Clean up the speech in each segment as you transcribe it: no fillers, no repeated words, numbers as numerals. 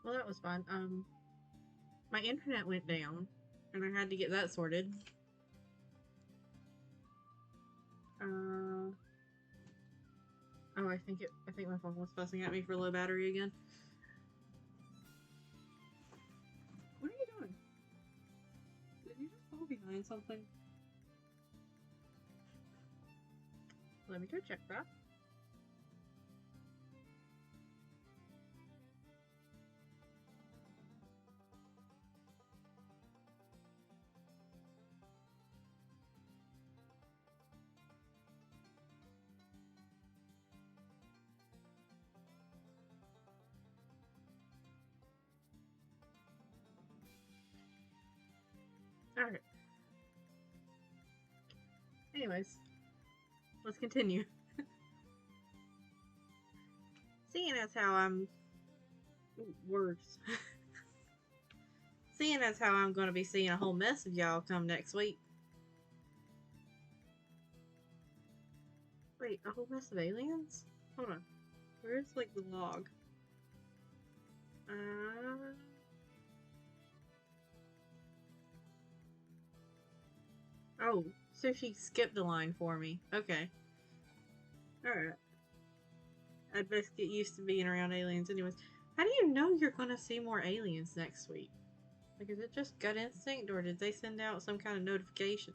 Well, that was fun. My internet went down, and I had to get that sorted. Oh, I think my phone was fussing at me for low battery again. What are you doing? Did you just fall behind something? Let me go check that. Alright. Anyways, let's continue. Seeing as how I'm... words. Seeing as how I'm going to be seeing a whole mess of y'all come next week. Wait, a whole mess of aliens? Hold on. Where's, like, the log? Oh, so she skipped a line for me. Okay. Alright. I'd best get used to being around aliens anyways. How do you know you're gonna see more aliens next week? Like, is it just gut instinct, or did they send out some kind of notification?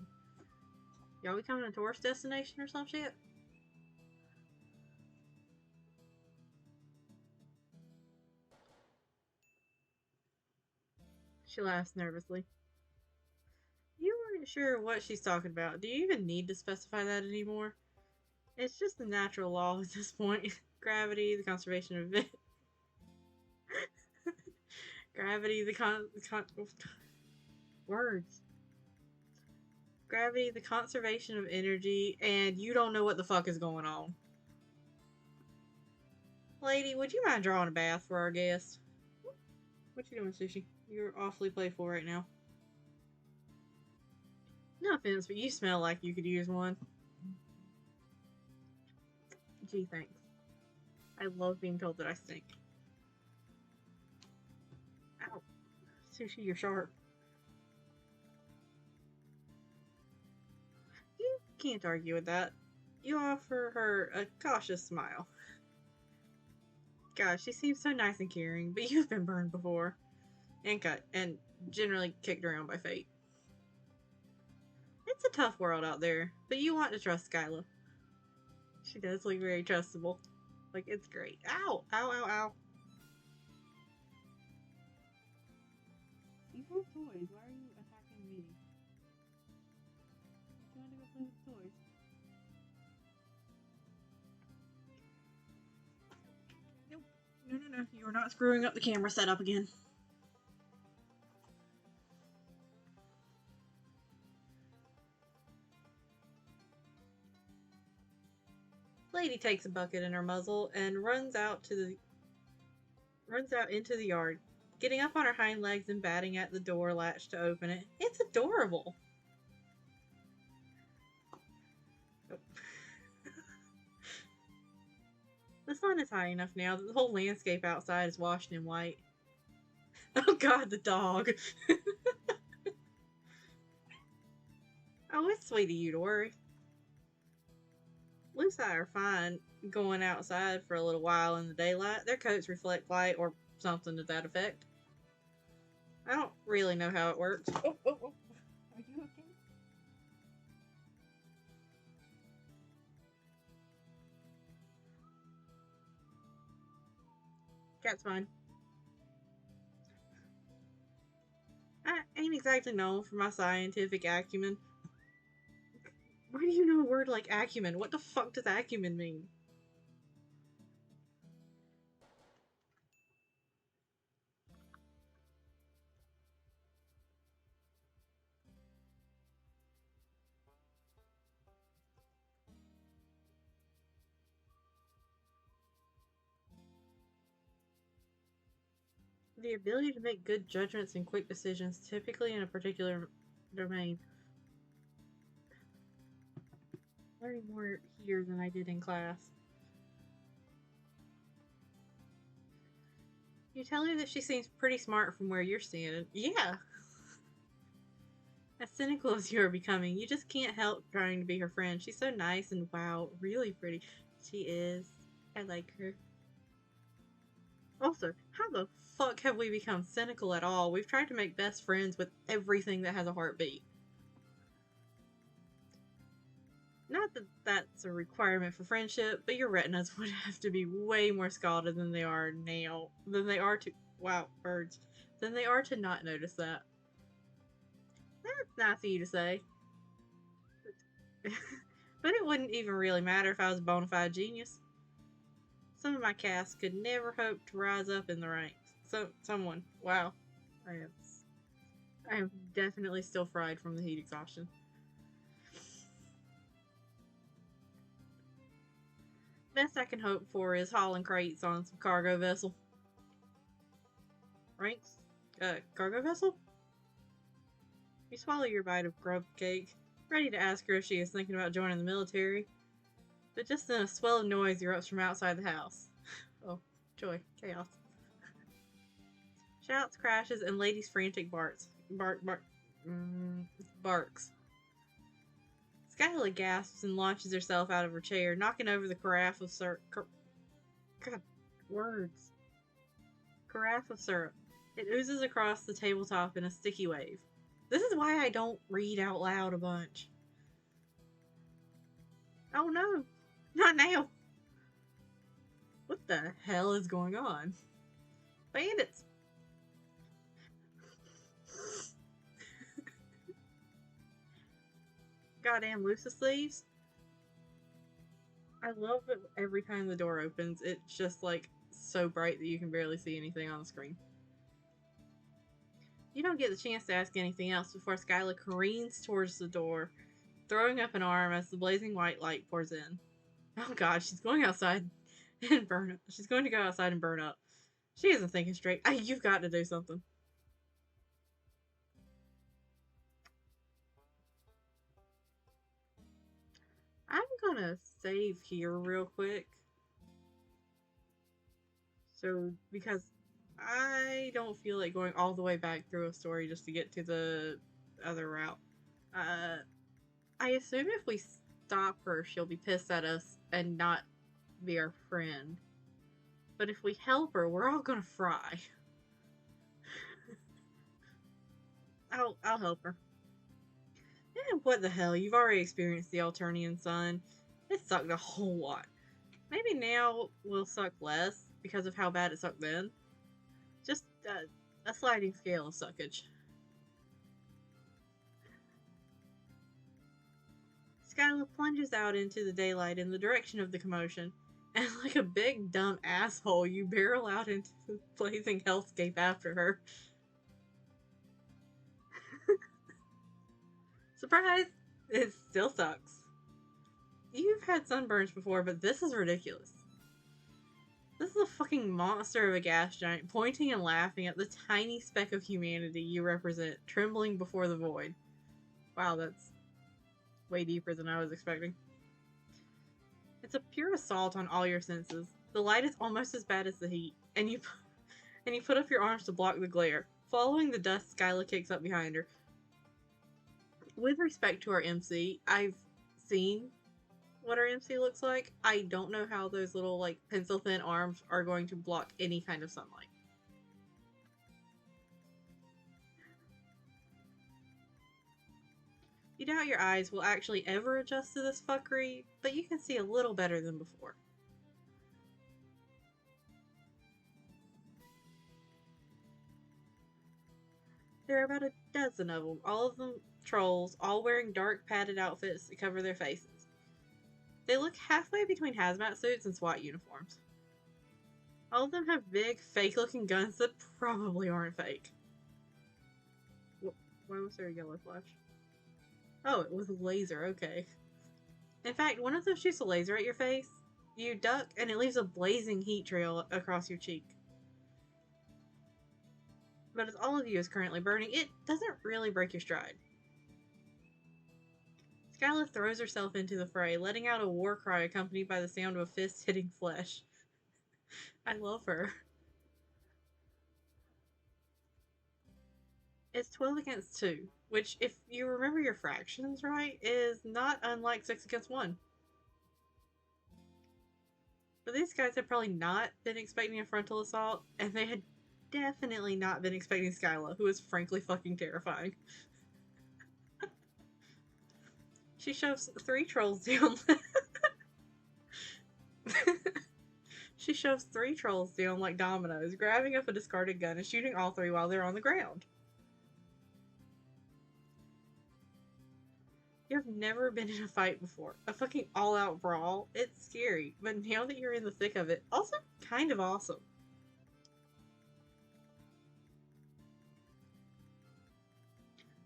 Y'all becoming a tourist destination or some shit? She laughs nervously. You aren't sure what she's talking about. Do you even need to specify that anymore? It's just the natural law at this point. Gravity, the conservation of it. Gravity, words. Gravity, the conservation of energy, and you don't know what the fuck is going on. Lady, would you mind drawing a bath for our guest? What you doing, Sushi? You're awfully playful right now. No offense, but you smell like you could use one. Gee, thanks. I love being told that I stink. Ow. Sushi, you're sharp. You can't argue with that. You offer her a cautious smile. Gosh, she seems so nice and caring, but you've been burned before. And cut, and generally kicked around by fate. It's a tough world out there, but you want to trust Skyla. She does look very trustable. Like, it's great. Ow! Ow, ow, ow. You have toys. Why are you attacking me? You want to go play with toys? Nope. No. You're not screwing up the camera setup again. Lady takes a bucket in her muzzle and runs out into the yard, getting up on her hind legs and batting at the door latch to open it. It's adorable. Nope. The sun is high enough now that the whole landscape outside is washed in white. Oh god, the dog. Oh, it's sweet of you to worry. Lucy are fine going outside for a little while in the daylight. Their coats reflect light or something to that effect. I don't really know how it works. Oh. Are you okay? Cat's fine. I ain't exactly known for my scientific acumen. Why do you know a word like acumen? What the fuck does acumen mean? The ability to make good judgments and quick decisions, typically in a particular domain. Learning more here than I did in class. You tell her that she seems pretty smart from where you're standing. Yeah. As cynical as you are becoming, you just can't help trying to be her friend. She's so nice and wow, really pretty. She is. I like her. Also, how the fuck have we become cynical at all? We've tried to make best friends with everything that has a heartbeat. Not that that's a requirement for friendship, but your retinas would have to be way more scalded than they are now. Than they are to. Wow, birds. Than they are to not notice that. That's nice of you to say. But it wouldn't even really matter if I was a bona fide genius. Some of my cast could never hope to rise up in the ranks. Someone. Wow. I am definitely still fried from the heat exhaustion. Best I can hope for is hauling crates on some cargo vessel. Ranks? Cargo vessel? You swallow your bite of grub cake, ready to ask her if she is thinking about joining the military. But just then a swell of noise erupts from outside the house. Oh, joy, chaos. Shouts, crashes, and ladies' frantic barks. Barks. Skyla gasps and launches herself out of her chair, knocking over the carafe of syrup. God, words. Carafe of syrup. It oozes across the tabletop in a sticky wave. This is why I don't read out loud a bunch. Oh no, not now. What the hell is going on? Bandits! Goddamn Lucis sleeves. I love it every time the door opens. It's just like so bright that you can barely see anything on the screen. You don't get the chance to ask anything else before Skyla careens towards the door, throwing up an arm as the blazing white light pours in. Oh god, she's going outside and burn up. She's going to go outside and burn up. She isn't thinking straight. You've got to do something. I'm gonna save here real quick. So, because I don't feel like going all the way back through a story just to get to the other route. I assume if we stop her, she'll be pissed at us and not be our friend. But if we help her, we're all gonna fry. I'll help her. What the hell? You've already experienced the Alternian sun. It sucked a whole lot. Maybe now will suck less because of how bad it sucked then. Just a sliding scale of suckage. Skyla plunges out into the daylight in the direction of the commotion, and like a big dumb asshole, you barrel out into the blazing hellscape after her. Surprise! It still sucks. You've had sunburns before, but this is ridiculous. This is a fucking monster of a gas giant, pointing and laughing at the tiny speck of humanity you represent, trembling before the void. Wow, that's way deeper than I was expecting. It's a pure assault on all your senses. The light is almost as bad as the heat, and you put up your arms to block the glare. Following the dust, Skyla kicks up behind her. With respect to our MC, I've seen what our MC looks like. I don't know how those little, like, pencil-thin arms are going to block any kind of sunlight. You doubt your eyes will actually ever adjust to this fuckery, but you can see a little better than before. There are about a dozen of them, all of them trolls, all wearing dark padded outfits to cover their faces. They look halfway between hazmat suits and SWAT uniforms. All of them have big, fake-looking guns that probably aren't fake. Why was there a yellow flash? Oh, it was a laser, okay. In fact, one of them shoots a laser at your face. You duck, and it leaves a blazing heat trail across your cheek. But as all of you is currently burning, it doesn't really break your stride. Skyla throws herself into the fray, letting out a war cry accompanied by the sound of a fist hitting flesh. I love her. It's 12 against 2, which, if you remember your fractions right, is not unlike 6 against 1. But these guys had probably not been expecting a frontal assault, and they had definitely not been expecting Skyla, who is frankly fucking terrifying. She shoves 3 trolls down. She shoves 3 trolls down like dominoes, grabbing up a discarded gun and shooting all 3 while they're on the ground. You've never been in a fight before. A fucking all-out brawl. It's scary, but now that you're in the thick of it, also kind of awesome.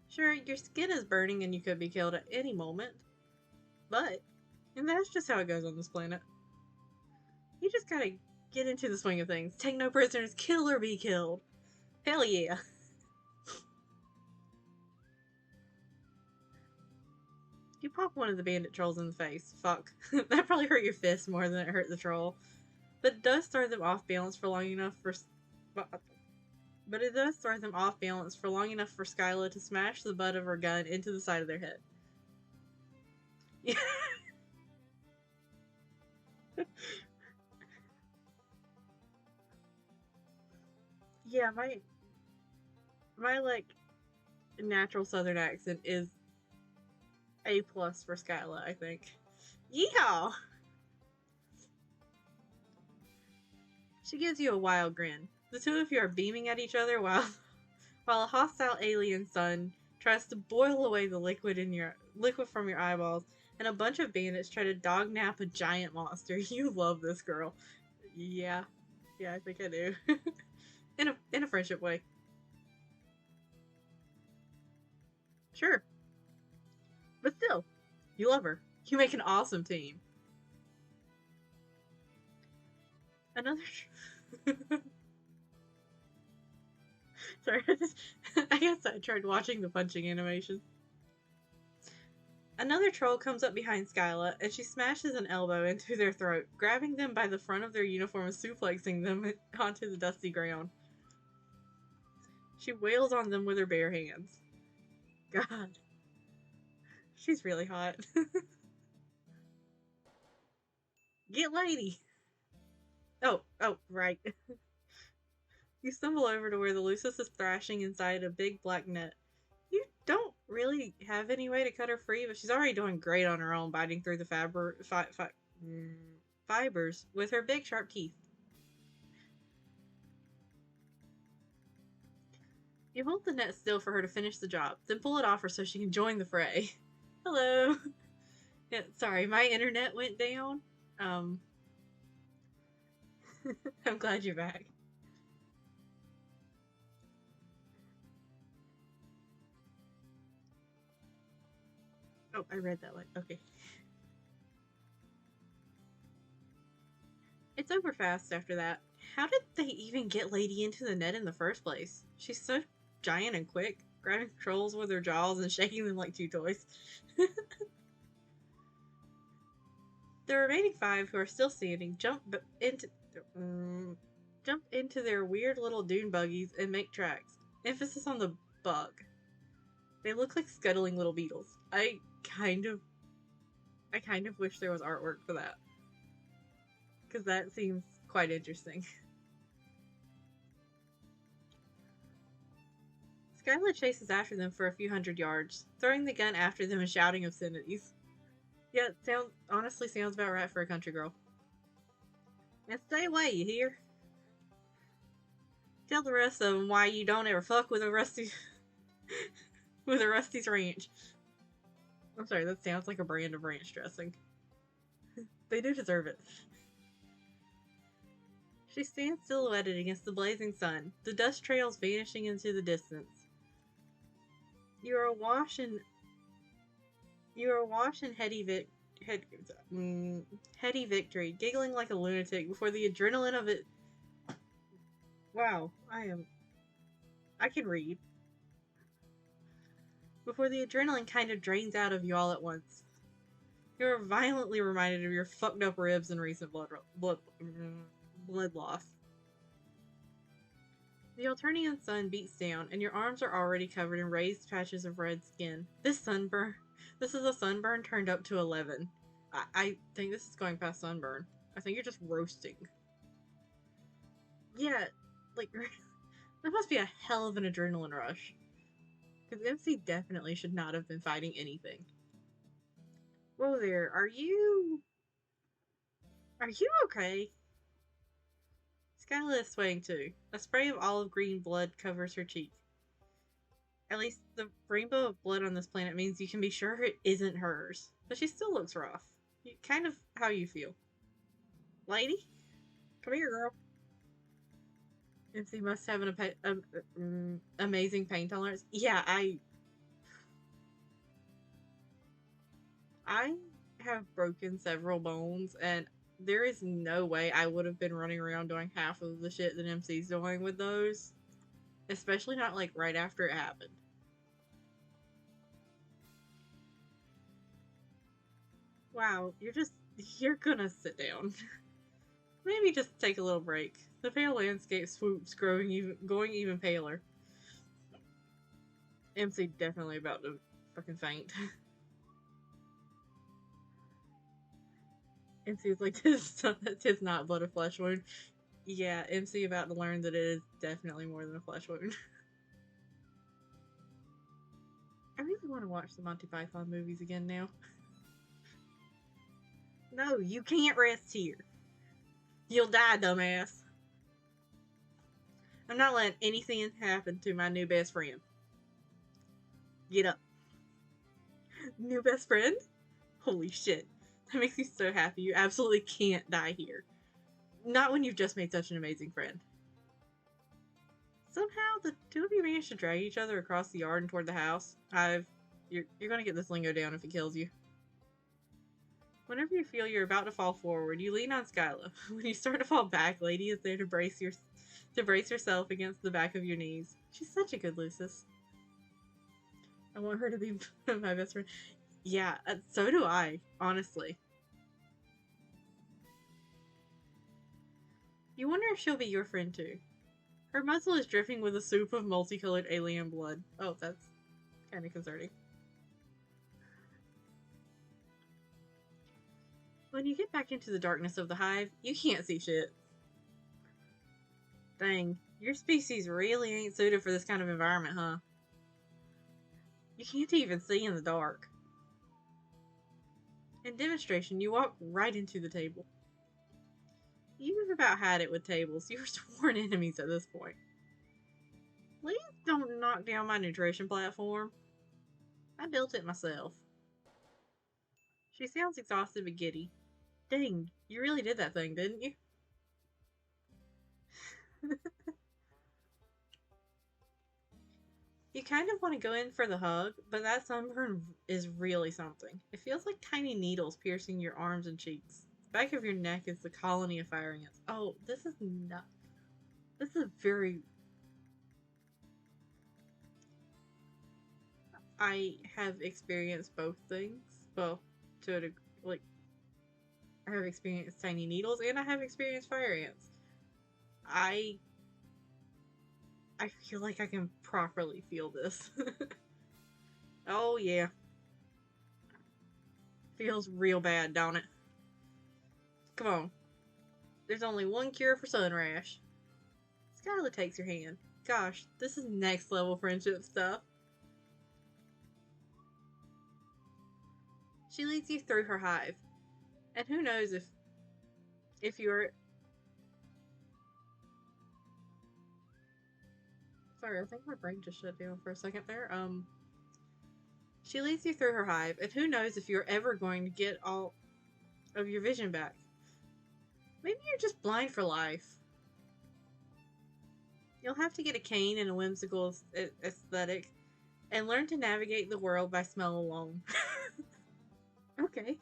Sure, your skin is burning and you could be killed at any moment, but, and that's just how it goes on this planet. You just gotta get into the swing of things. Take no prisoners, kill or be killed. Hell yeah. You pop one of the bandit trolls in the face. Fuck. That probably hurt your fist more than it hurt the troll. But it does throw them off balance for long enough for... But it does throw them off balance for long enough for Skyla to smash the butt of her gun into the side of their head. Yeah, my like natural southern accent is A+ for Skyla, I think. Yeehaw! She gives you a wild grin. The two of you are beaming at each other while a hostile alien sun tries to boil away the liquid from your eyeballs, and a bunch of bandits try to dognap a giant monster. You love this girl. Yeah, I think I do. in a friendship way. Sure. But still, you love her. You make an awesome team. Another... Sorry, I guess I tried watching the punching animation. Another troll comes up behind Skyla, and she smashes an elbow into their throat, grabbing them by the front of their uniform and suplexing them onto the dusty ground. She wails on them with her bare hands. God. She's really hot. Get lady! Oh, right. You stumble over to where the Lucis is thrashing inside a big black net. You don't really have any way to cut her free, but she's already doing great on her own, biting through the fibers with her big sharp teeth. You hold the net still for her to finish the job, then pull it off her so she can join the fray. Hello! Yeah, sorry, my internet went down. I'm glad you're back. Oh, I read that one. Okay. It's over fast after that. How did they even get Lady into the net in the first place? She's so giant and quick, grabbing trolls with her jaws and shaking them like 2 toys. The remaining 5 who are still standing jump into their weird little dune buggies and make tracks. Emphasis on the bug. They look like scuttling little beetles. I kind of wish there was artwork for that. Because that seems quite interesting. Skyla chases after them for a few hundred yards, throwing the gun after them and shouting obscenities. Yeah, it honestly sounds about right for a country girl. And stay away, you hear? Tell the rest of them why you don't ever fuck with a Rusty's ranch. I'm sorry, that sounds like a brand of ranch dressing. They do deserve it. She stands silhouetted against the blazing sun, the dust trails vanishing into the distance. You are awash in heady victory, giggling like a lunatic before the adrenaline of it. Wow, I can read. Before the adrenaline kind of drains out of you all at once. You are violently reminded of your fucked up ribs and recent blood loss. The Alternian sun beats down, and your arms are already covered in raised patches of red skin. This is a sunburn turned up to 11. I think this is going past sunburn. I think you're just roasting. Yeah, like, that must be a hell of an adrenaline rush. Because MC definitely should not have been fighting anything. Whoa there, are you okay? Skyla is swaying too. A spray of olive green blood covers her cheek. At least the rainbow of blood on this planet means you can be sure it isn't hers. But she still looks rough. Kind of how you feel. Lady? Come here, girl. MC must have an amazing pain tolerance. Yeah, I have broken several bones, and there is no way I would have been running around doing half of the shit that MC's doing with those. Especially not, like, right after it happened. Wow, you're gonna sit down. Maybe just take a little break. The pale landscape swoops, going even paler. MC definitely about to fucking faint. MC's like, tis not but a flesh wound. Yeah, MC about to learn that it is definitely more than a flesh wound. I really want to watch the Monty Python movies again now. No, you can't rest here. You'll die, dumbass. I'm not letting anything happen to my new best friend. Get up. New best friend? Holy shit. That makes me so happy. You absolutely can't die here. Not when you've just made such an amazing friend. Somehow, the two of you managed to drag each other across the yard and toward the house. You're gonna get this lingo down if it kills you. Whenever you feel you're about to fall forward, you lean on Skyla. When you start to fall back, Lady is there to brace herself against the back of your knees. She's such a good Lucis. I want her to be my best friend. Yeah, so do I, honestly. You wonder if she'll be your friend too. Her muzzle is dripping with a soup of multicolored alien blood. Oh, that's kind of concerning. When you get back into the darkness of the hive, you can't see shit. Dang, your species really ain't suited for this kind of environment, huh? You can't even see in the dark. In demonstration, you walk right into the table. You've about had it with tables. You're sworn enemies at this point. Please don't knock down my nutrition platform. I built it myself. She sounds exhausted but giddy. Dang, you really did that thing, didn't you? You kind of want to go in for the hug, but that sunburn is really something. It feels like tiny needles piercing your arms and cheeks. The back of your neck is the colony of fire ants. Oh, this is not... This is very... I have experienced both things. Well, to a degree, like... I have experienced tiny needles, and I have experienced fire ants. I feel like I can properly feel this. Oh, yeah. Feels real bad, don't it? Come on. There's only one cure for sun rash. Skyla takes your hand. Gosh, this is next level friendship stuff. She leads you through her hive. And who knows if you're... Sorry, I think my brain just shut down for a second there. She leads you through her hive, and who knows if you're ever going to get all of your vision back. Maybe you're just blind for life. You'll have to get a cane and a whimsical aesthetic, and learn to navigate the world by smell alone. Okay.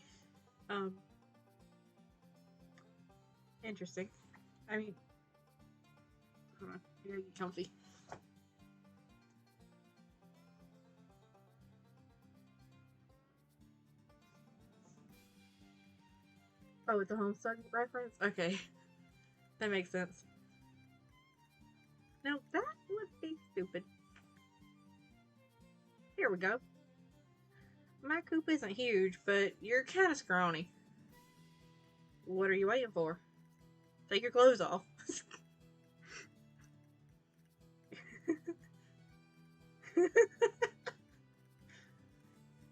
Interesting. I mean, hold on, you gotta get comfy. Oh, it's a Homestuck reference? Okay. That makes sense. Now, that stupid. Here we go. My coop isn't huge, but you're kind of scrawny. What are you waiting for? Take your clothes off.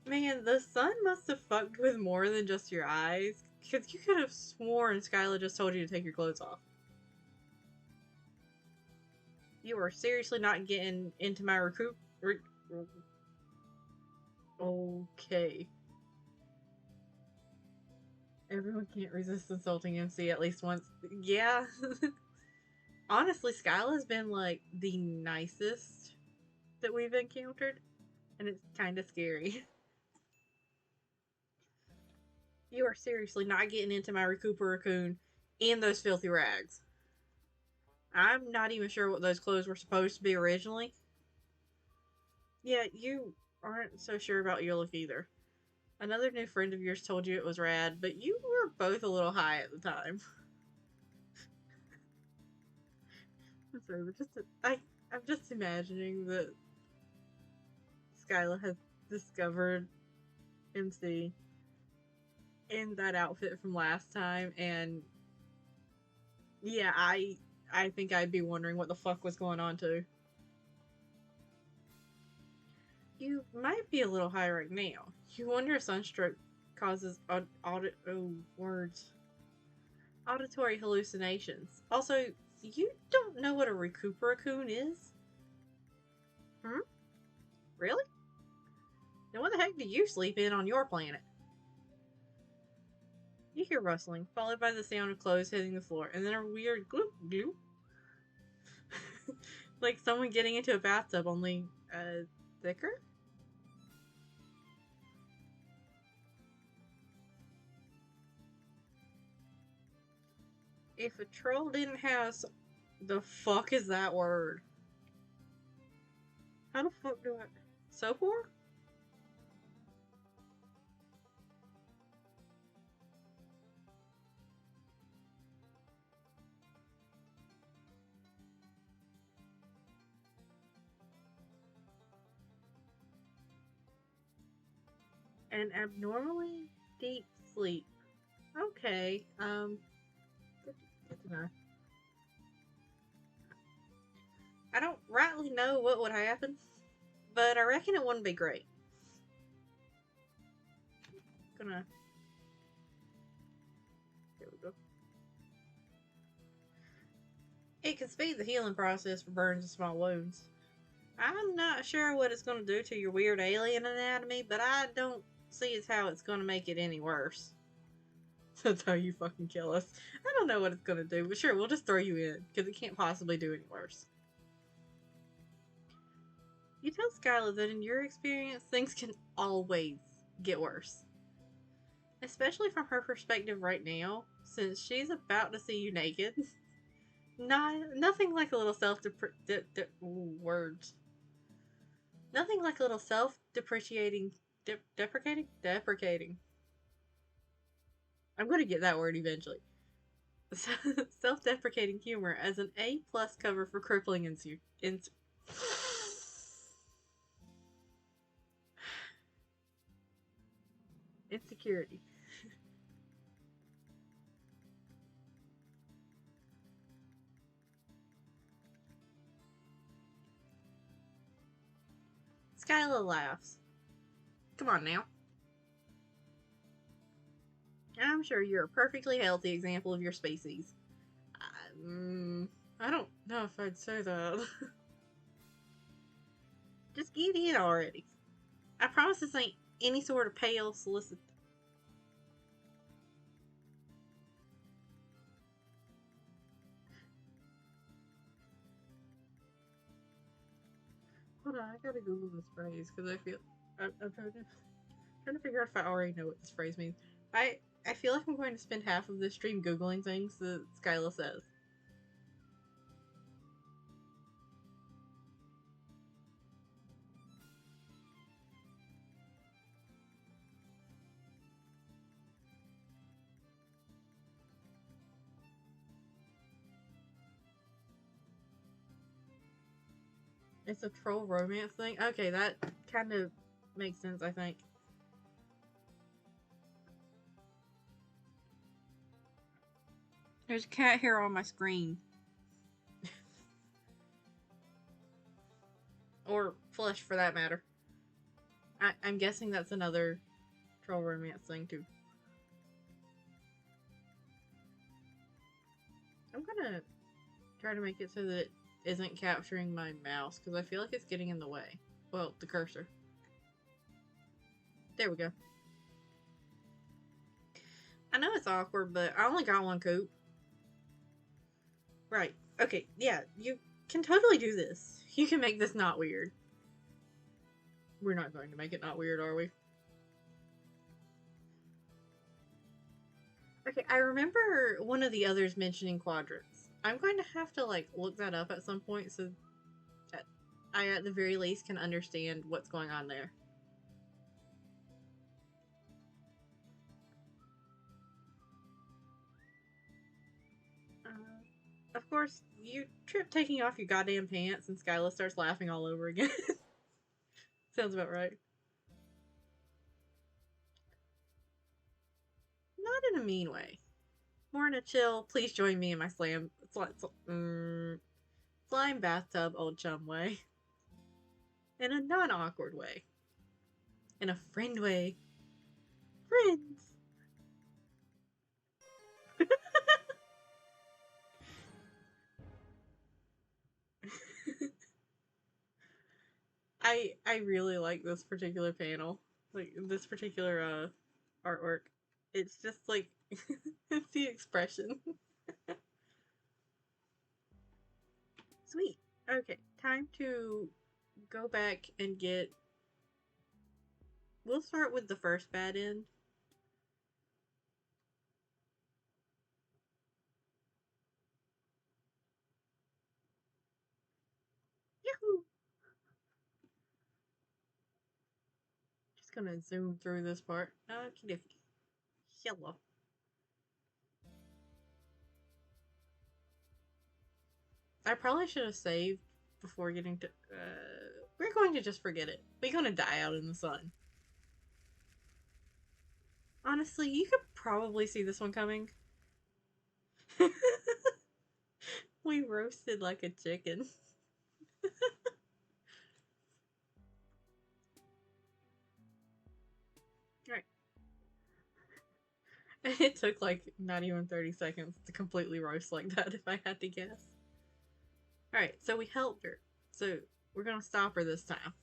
Man, the sun must have fucked with more than just your eyes. Because you could have sworn Skyla just told you to take your clothes off. You are seriously not getting into my recoup. Okay. Everyone can't resist insulting MC at least once. Yeah. Honestly, Skyla's been like the nicest that we've encountered. And it's kind of scary. You are seriously not getting into my Recooper Raccoon in those filthy rags. I'm not even sure what those clothes were supposed to be originally. Yeah, you aren't so sure about your look either. Another new friend of yours told you it was rad, but you were both a little high at the time. I'm sorry, but I'm just imagining that Skyla has discovered MC in that outfit from last time, and yeah, I think I'd be wondering what the fuck was going on too. You might be a little high right now. You wonder if sunstroke causes auditory hallucinations. Also, you don't know what a Recuperacoon is? Hmm? Really? Then what the heck do you sleep in on your planet? You hear rustling, followed by the sound of clothes hitting the floor, and then a weird gloop gloop. Like someone getting into a bathtub, only, thicker? If a troll didn't have the fuck is that word? How the fuck do I... Sopor? An abnormally deep sleep. Okay, good to know. I don't rightly know what would happen, but I reckon it wouldn't be great. Gonna... There we go. It can speed the healing process for burns and small wounds. I'm not sure what it's gonna do to your weird alien anatomy, but I don't see as how it's gonna make it any worse. That's how you fucking kill us. I don't know what it's gonna do, but sure, we'll just throw you in, because it can't possibly do any worse. You tell Skyla that in your experience, things can always get worse. Especially from her perspective right now, since she's about to see you naked. Nothing like a little words. Nothing like a little self-depreciating... Deprecating? I'm gonna get that word eventually. Self-deprecating humor as an A+ cover for crippling insecurity. Skyla laughs. Come on now. I'm sure you're a perfectly healthy example of your species. I don't know if I'd say that. Just get in already. I promise this ain't any sort of pale solicit. Hold on, I gotta Google this phrase because I feel I'm trying to figure out if I already know what this phrase means. I feel like I'm going to spend half of this stream Googling things that Skyla says. It's a troll romance thing? Okay, that kind of makes sense, I think. There's cat hair on my screen. Or flesh, for that matter. I'm guessing that's another troll romance thing, too. I'm gonna try to make it so that it isn't capturing my mouse, because I feel like it's getting in the way. Well, the cursor. There we go. I know it's awkward, but I only got one coop. Right. Okay, yeah, you can totally do this. You can make this not weird. We're not going to make it not weird, are we? Okay, I remember one of the others mentioning quadrants. I'm going to have to, like, look that up at some point so that I, at the very least, can understand what's going on there. Of course, you trip taking off your goddamn pants and Skyla starts laughing all over again. Sounds about right. Not in a mean way. More in a chill, please join me in my slime bathtub old chum way. In a non-awkward way. In a friend way. Friends! I really like this particular panel. Like, this particular, artwork. It's just, like, it's the expression. Sweet. Okay, time to go back and get... We'll start with the first bad end. Yahoo! Just gonna zoom through this part. Okie dokie. Hello. I probably should have saved before getting to... we're going to just forget it. We're gonna die out in the sun. Honestly, you could probably see this one coming. We roasted like a chicken. Right. It took like not even 30 seconds to completely roast like that, if I had to guess. Alright, so we helped her. So we're gonna stop her this time.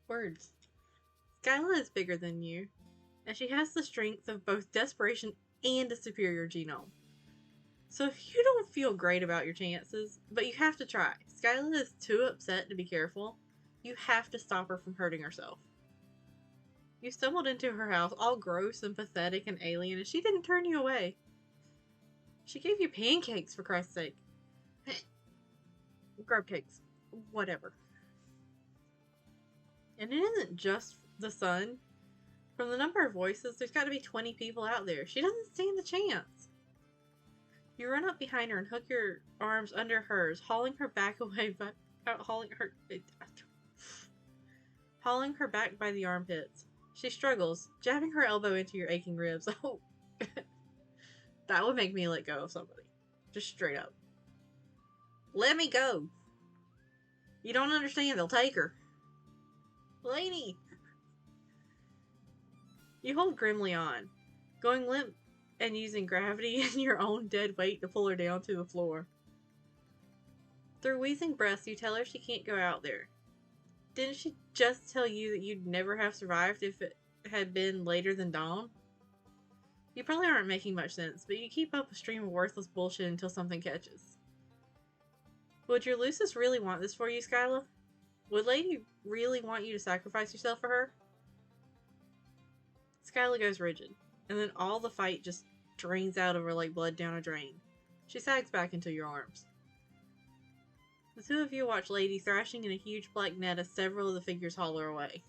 Words. Skyla is bigger than you, and she has the strength of both desperation and a superior genome. So if you don't feel great about your chances, but you have to try. Skyla is too upset to be careful. You have to stop her from hurting herself. You stumbled into her house all gross and pathetic and alien, and she didn't turn you away. She gave you pancakes, for Christ's sake. Grub cakes. Whatever. And it isn't just the sun. From the number of voices, there's got to be 20 people out there. She doesn't stand a chance. You run up behind her and hook your arms under hers, hauling her back away by hauling her back by the armpits. She struggles, jabbing her elbow into your aching ribs. Oh, that would make me let go of somebody. Just straight up. Let me go. You don't understand. They'll take her. Lady. You hold grimly on, going limp and using gravity and your own dead weight to pull her down to the floor. Through wheezing breaths, you tell her she can't go out there. Didn't she just tell you that you'd never have survived if it had been later than dawn? You probably aren't making much sense, but you keep up a stream of worthless bullshit until something catches. Would your Lucis really want this for you, Skyla? Would Lady really want you to sacrifice yourself for her? Skyla goes rigid, and then all the fight just drains out of her like blood down a drain. She sags back into your arms. The two of you watch Lady thrashing in a huge black net as several of the figures haul her away.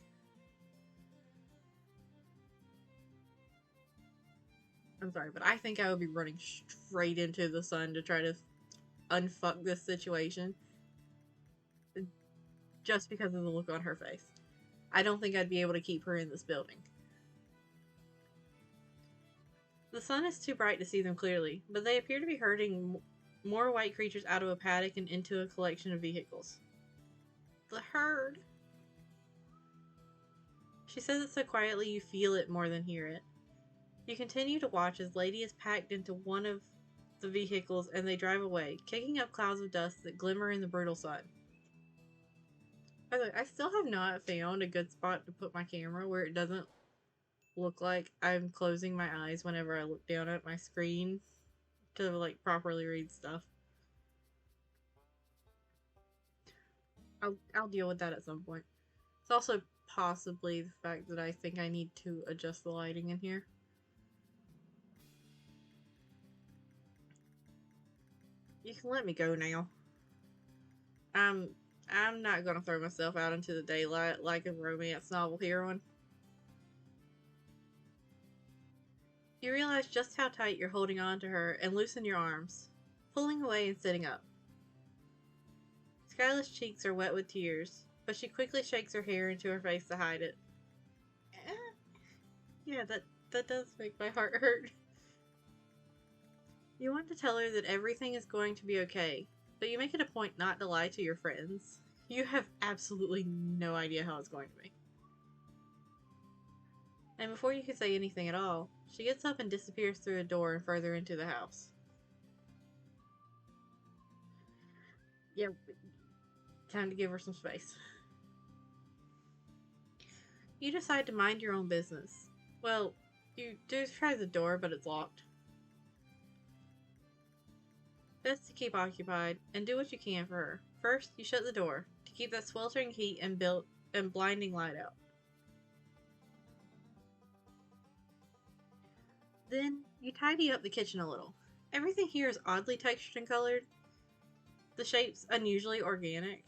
I'm sorry, but I think I would be running straight into the sun to try to... unfuck this situation just because of the look on her face. I don't think I'd be able to keep her in this building. The sun is too bright to see them clearly, but they appear to be herding more white creatures out of a paddock and into a collection of vehicles. The herd! She says it so quietly you feel it more than hear it. You continue to watch as Lady is packed into one of the vehicles and they drive away, kicking up clouds of dust that glimmer in the brutal sun. By the way, I still have not found a good spot to put my camera where it doesn't look like I'm closing my eyes whenever I look down at my screen to like properly read stuff. I'll deal with that at some point. It's also possibly the fact that I think I need to adjust the lighting in here. You can let me go now. I'm not gonna throw myself out into the daylight like a romance novel heroine. You realize just how tight you're holding on to her and loosen your arms, pulling away and sitting up. Skyla's cheeks are wet with tears, but she quickly shakes her hair into her face to hide it. Yeah, that does make my heart hurt. You want to tell her that everything is going to be okay, but you make it a point not to lie to your friends. You have absolutely no idea how it's going to be. And before you can say anything at all, she gets up and disappears through a door and further into the house. Yeah, time to give her some space. You decide to mind your own business. Well, you do try the door, but it's locked. Best to keep occupied and do what you can for her. First, you shut the door to keep that sweltering heat and blinding light out. Then, you tidy up the kitchen a little. Everything here is oddly textured and colored. The shape's unusually organic.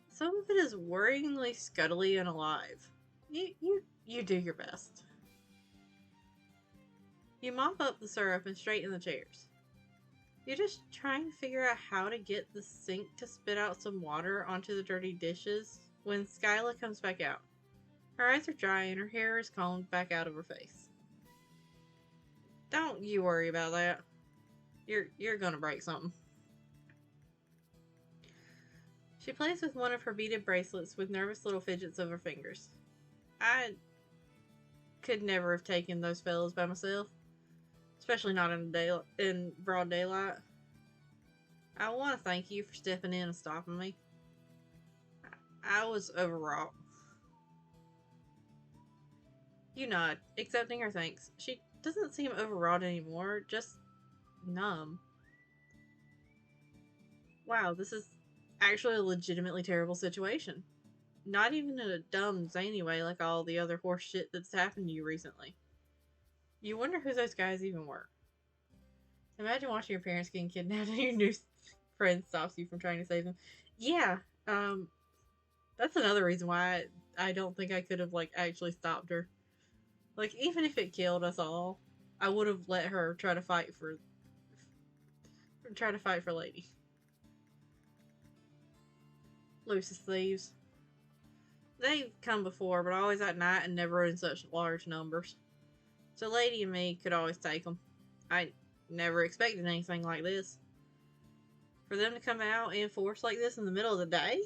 Some of it is worryingly scuttly and alive. You do your best. You mop up the syrup and straighten the chairs. You're just trying to figure out how to get the sink to spit out some water onto the dirty dishes when Skyla comes back out. Her eyes are dry and her hair is combed back out of her face. Don't you worry about that. You're gonna break something. She plays with one of her beaded bracelets with nervous little fidgets of her fingers. I could never have taken those fellas by myself. Especially not in broad daylight. I want to thank you for stepping in and stopping me. I was overwrought. You nod, accepting her thanks. She doesn't seem overwrought anymore, just numb. Wow, this is actually a legitimately terrible situation. Not even in a dumb, zany way like all the other horse shit that's happened to you recently. You wonder who those guys even were. Imagine watching your parents getting kidnapped and your new friend stops you from trying to save them. Yeah, that's another reason why I don't think I could have, like, actually stopped her. Like, even if it killed us all, I would have let her try to fight for Lady. Lucis thieves. They've come before, but always at night and never in such large numbers. So Lady and me could always take them. I never expected anything like this. For them to come out in force like this in the middle of the day?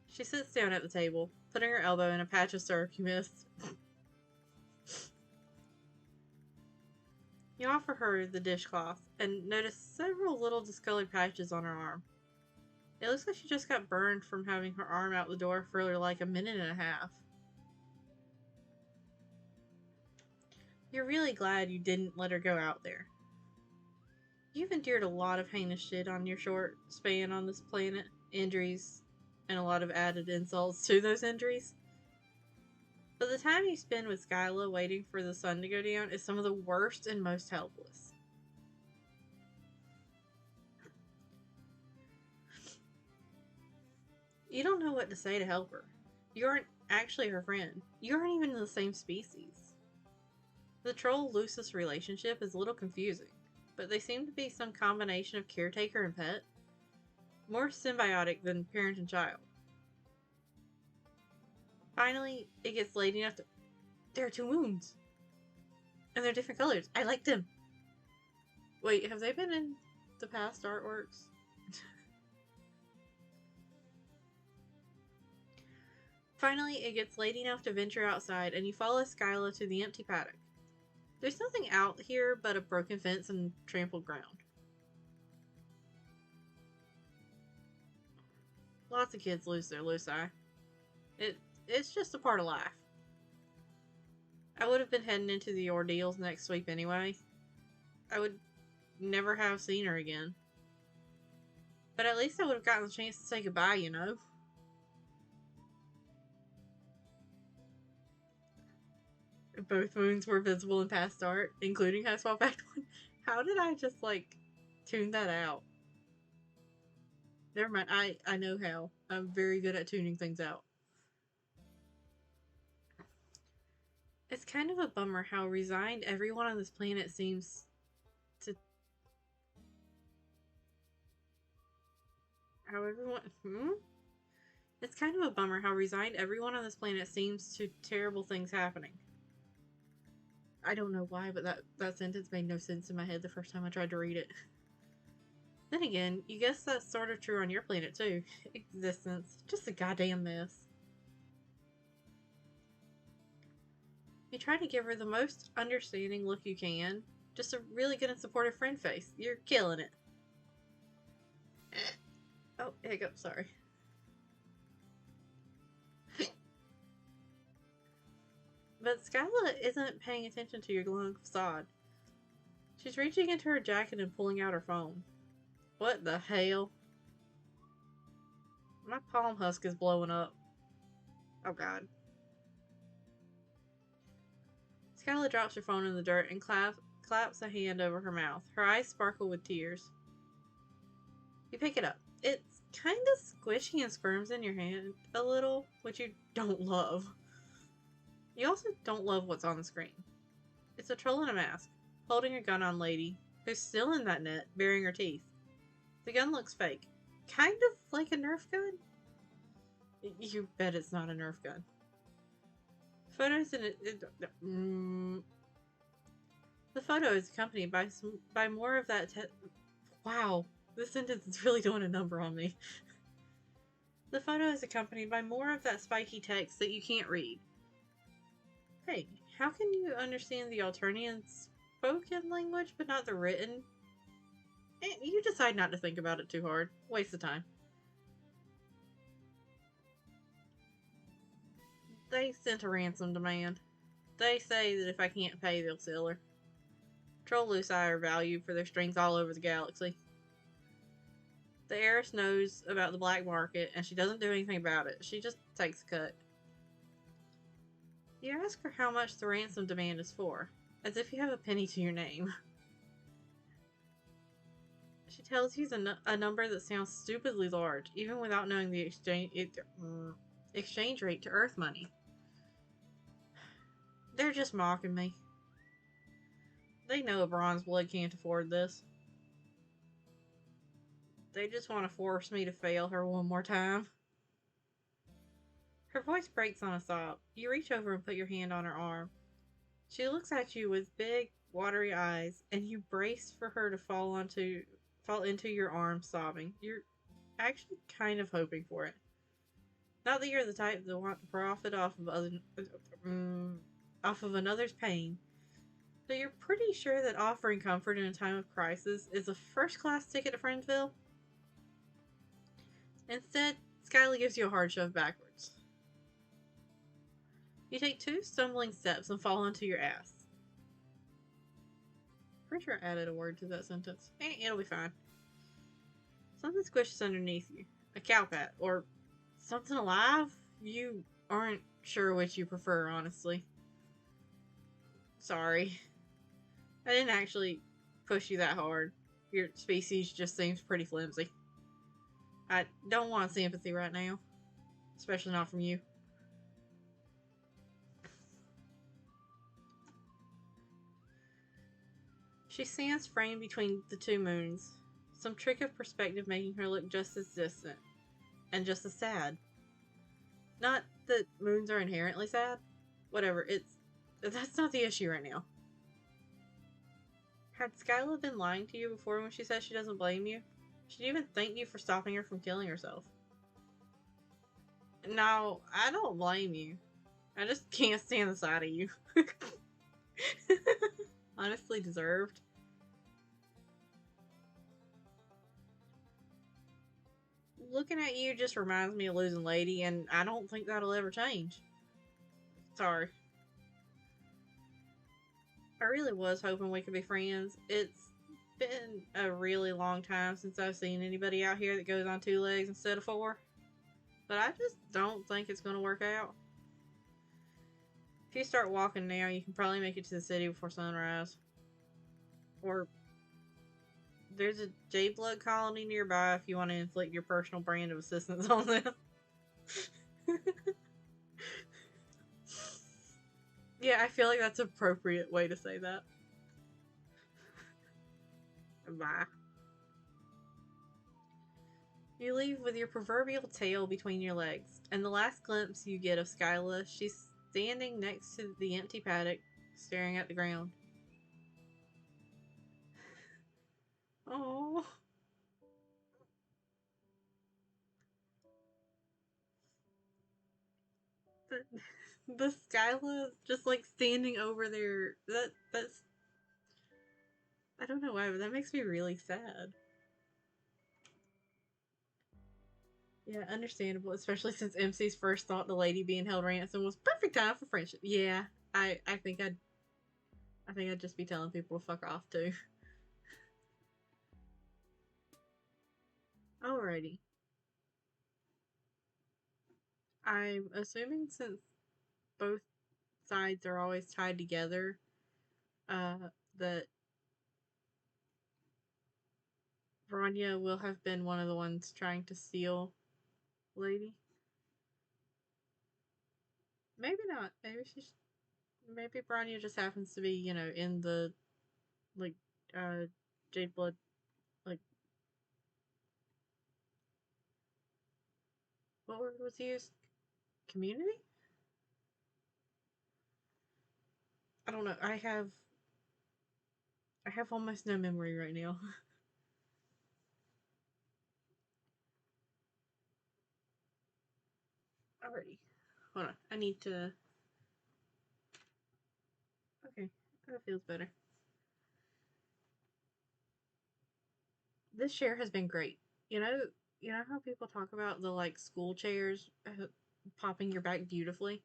She sits down at the table, putting her elbow in a patch of syrup you missed. You offer her the dishcloth and notice several little discolored patches on her arm. It looks like she just got burned from having her arm out the door for like a minute and a half. You're really glad you didn't let her go out there. You've endured a lot of heinous shit on your short span on this planet. Injuries, and a lot of added insults to those injuries. But the time you spend with Skyla waiting for the sun to go down is some of the worst and most helpless. You don't know what to say to help her. You aren't actually her friend. You aren't even in the same species. The troll-Lucis relationship is a little confusing, but they seem to be some combination of caretaker and pet. More symbiotic than parent and child. Finally, it gets late enough to... There are 2 moons! And they're different colors. I like them! Wait, have they been in the past artworks? Finally, it gets late enough to venture outside, and you follow Skyla to the empty paddock. There's nothing out here but a broken fence and trampled ground. Lots of kids lose their loci. It's just a part of life. I would have been heading into the ordeals next sweep anyway. I would never have seen her again. But at least I would have gotten the chance to say goodbye, you know? Both moons were visible in past art, including HIVESWAP Act 1. How did I just, like, tune that out? Never mind, I know how. I'm very good at tuning things out. It's kind of a bummer how resigned everyone on this planet seems to... How everyone... It's kind of a bummer how resigned everyone on this planet seems to terrible things happening. I don't know why, but that sentence made no sense in my head the first time I tried to read it. Then again, you guess that's sort of true on your planet too. Existence. Just a goddamn mess. You try to give her the most understanding look you can. Just a really good and supportive friend face. You're killing it. Oh, hiccup, sorry. But Skyla isn't paying attention to your glowing facade. She's reaching into her jacket and pulling out her phone. What the hell? My palm husk is blowing up. Oh god. Skyla drops her phone in the dirt and claps a hand over her mouth. Her eyes sparkle with tears. You pick it up. It's kind of squishy and squirms in your hand a little, which you don't love. You also don't love what's on the screen. It's a troll in a mask, holding a gun on Lady, who's still in that net, baring her teeth. The gun looks fake. Kind of like a Nerf gun? You bet it's not a Nerf gun. Photos in it... The photo is accompanied by more of that wow, this sentence is really doing a number on me. The photo is accompanied by more of that spiky text that you can't read. Hey, how can you understand the Alternian spoken language but not the written? You decide not to think about it too hard. Waste of time. They sent a ransom demand. They say that if I can't pay, they'll sell her. Troll loci are valued for their strength all over the galaxy. The heiress knows about the black market, and she doesn't do anything about it. She just takes a cut. You ask her how much the ransom demand is for, as if you have a penny to your name. She tells you a number that sounds stupidly large, even without knowing the exchange rate to Earth money. They're just mocking me. They know a bronze blood can't afford this. They just want to force me to fail her one more time. Her voice breaks on a sob. You reach over and put your hand on her arm. She looks at you with big, watery eyes, and you brace for her to fall into your arms, sobbing. You're actually kind of hoping for it. Not that you're the type that want to profit off of another's pain, but you're pretty sure that offering comfort in a time of crisis is a first-class ticket to Friendsville. Instead, Skyla gives you a hard shove backwards. You take 2 stumbling steps and fall onto your ass. Pretty sure I added a word to that sentence. It'll be fine. Something squishes underneath you. A cowpat, or something alive? You aren't sure which you prefer, honestly. Sorry. I didn't actually push you that hard. Your species just seems pretty flimsy. I don't want sympathy right now. Especially not from you. She stands framed between the two moons, some trick of perspective making her look just as distant and just as sad. Not that moons are inherently sad. Whatever, that's not the issue right now. Had Skyla been lying to you before when she says she doesn't blame you? She'd even thank you for stopping her from killing herself. No, I don't blame you. I just can't stand the sight of you. Honestly deserved. Looking at you just reminds me of losing Lady, and I don't think that'll ever change. Sorry. I really was hoping we could be friends. It's been a really long time since I've seen anybody out here that goes on 2 legs instead of 4. But I just don't think it's going to work out. If you start walking now, you can probably make it to the city before sunrise. Or there's a Jade Blood colony nearby if you want to inflict your personal brand of assistance on them. Yeah, I feel like that's an appropriate way to say that. Bye. You leave with your proverbial tail between your legs, and the last glimpse you get of Skyla, she's standing next to the empty paddock, staring at the ground. Oh. The Skyla just like standing over there. That's I don't know why, but that makes me really sad. Yeah, understandable, especially since MC's first thought the lady being held ransom was perfect time for friendship. Yeah, I think I'd just be telling people to fuck off too. Alrighty. I'm assuming since both sides are always tied together, that Rania will have been one of the ones trying to steal Lady. Maybe not. Maybe Rania just happens to be, in the like Jade Blood, like, what word was used? Community? I don't know. I have almost no memory right now. Alrighty. Hold on. I need to. Okay. That feels better. This share has been great. You know, you know how people talk about the like school chairs popping your back beautifully?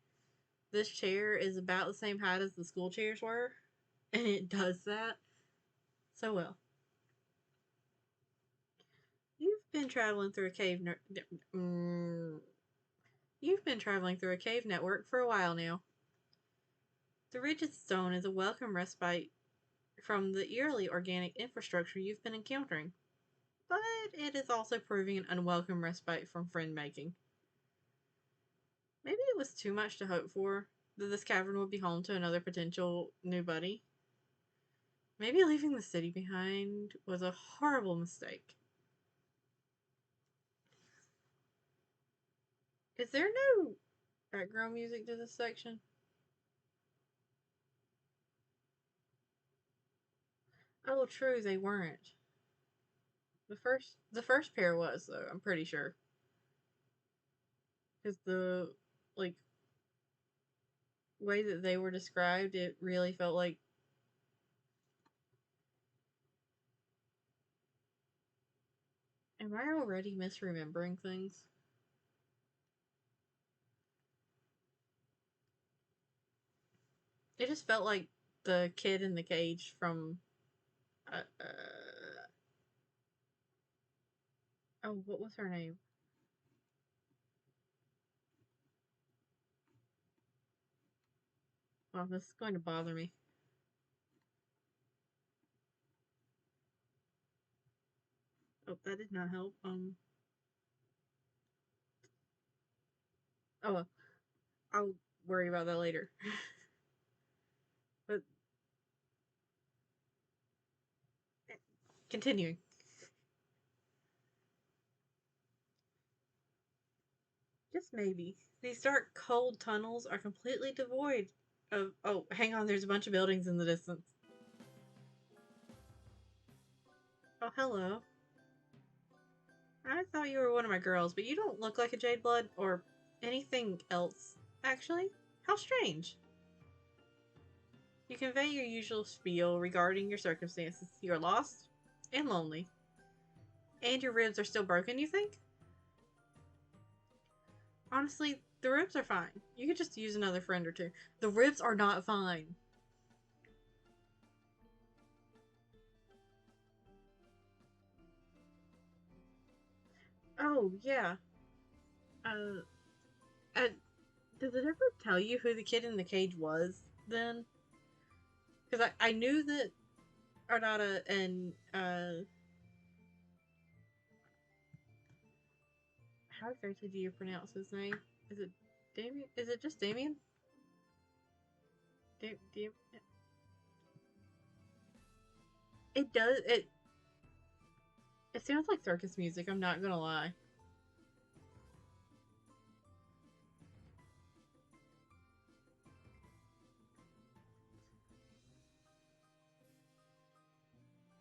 This chair is about the same height as the school chairs were, and it does that so well. You've been traveling through a cave. You've been traveling through a cave network for a while now. The rigid stone is a welcome respite from the eerily organic infrastructure you've been encountering, but it is also proving an unwelcome respite from friend making. Maybe it was too much to hope for that this cavern would be home to another potential new buddy. Maybe leaving the city behind was a horrible mistake. Is there no background music to this section? Oh, true, they weren't. The first pair was though. I'm pretty sure because the like way that they were described, it really felt like. Am I already misremembering things? It just felt like the kid in the cage from. Oh, what was her name? Well, this is going to bother me. Oh, that did not help. Oh well, I'll worry about that later. But Continuing. Just maybe. These dark, cold tunnels are completely devoid of... Oh, hang on, there's a bunch of buildings in the distance. Oh, hello. I thought you were one of my girls, but you don't look like a Jade Blood or anything else, actually. How strange. You convey your usual spiel regarding your circumstances. You're lost and lonely. And your ribs are still broken, you think? Honestly, the ribs are fine. You could just use another friend or two. The ribs are not fine. Oh, yeah. Uh, uh, did it ever tell you who the kid in the cage was, then? Because I knew that Arnada and, how exactly do you pronounce his name? Is it Damien? Is it just Damien? It does, it sounds like circus music, I'm not gonna lie.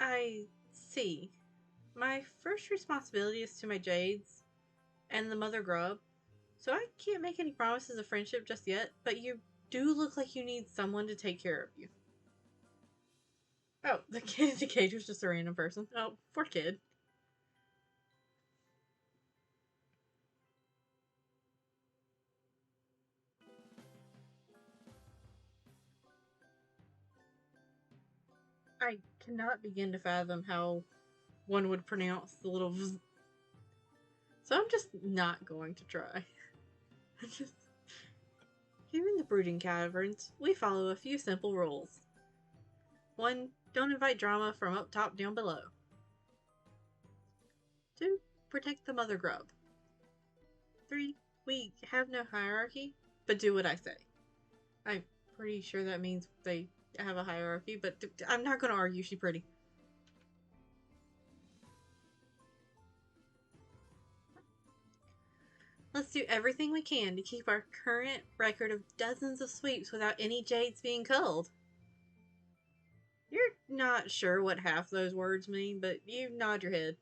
I see. My first responsibility is to my jades and the mother grub, so I can't make any promises of friendship just yet, but you do look like you need someone to take care of you. Oh, the kid in the cage was just a random person. Oh, poor kid. I cannot begin to fathom how one would pronounce the little vz. So I'm just not going to try. Just here in the Brooding Caverns, we follow a few simple rules. 1. Don't invite drama from up top down below. 2. Protect the mother grub. 3. We have no hierarchy, but do what I say. I'm pretty sure that means they have a hierarchy, but I'm not going to argue she's pretty. Let's do everything we can to keep our current record of dozens of sweeps without any jades being culled. You're not sure what half those words mean, but you nod your head.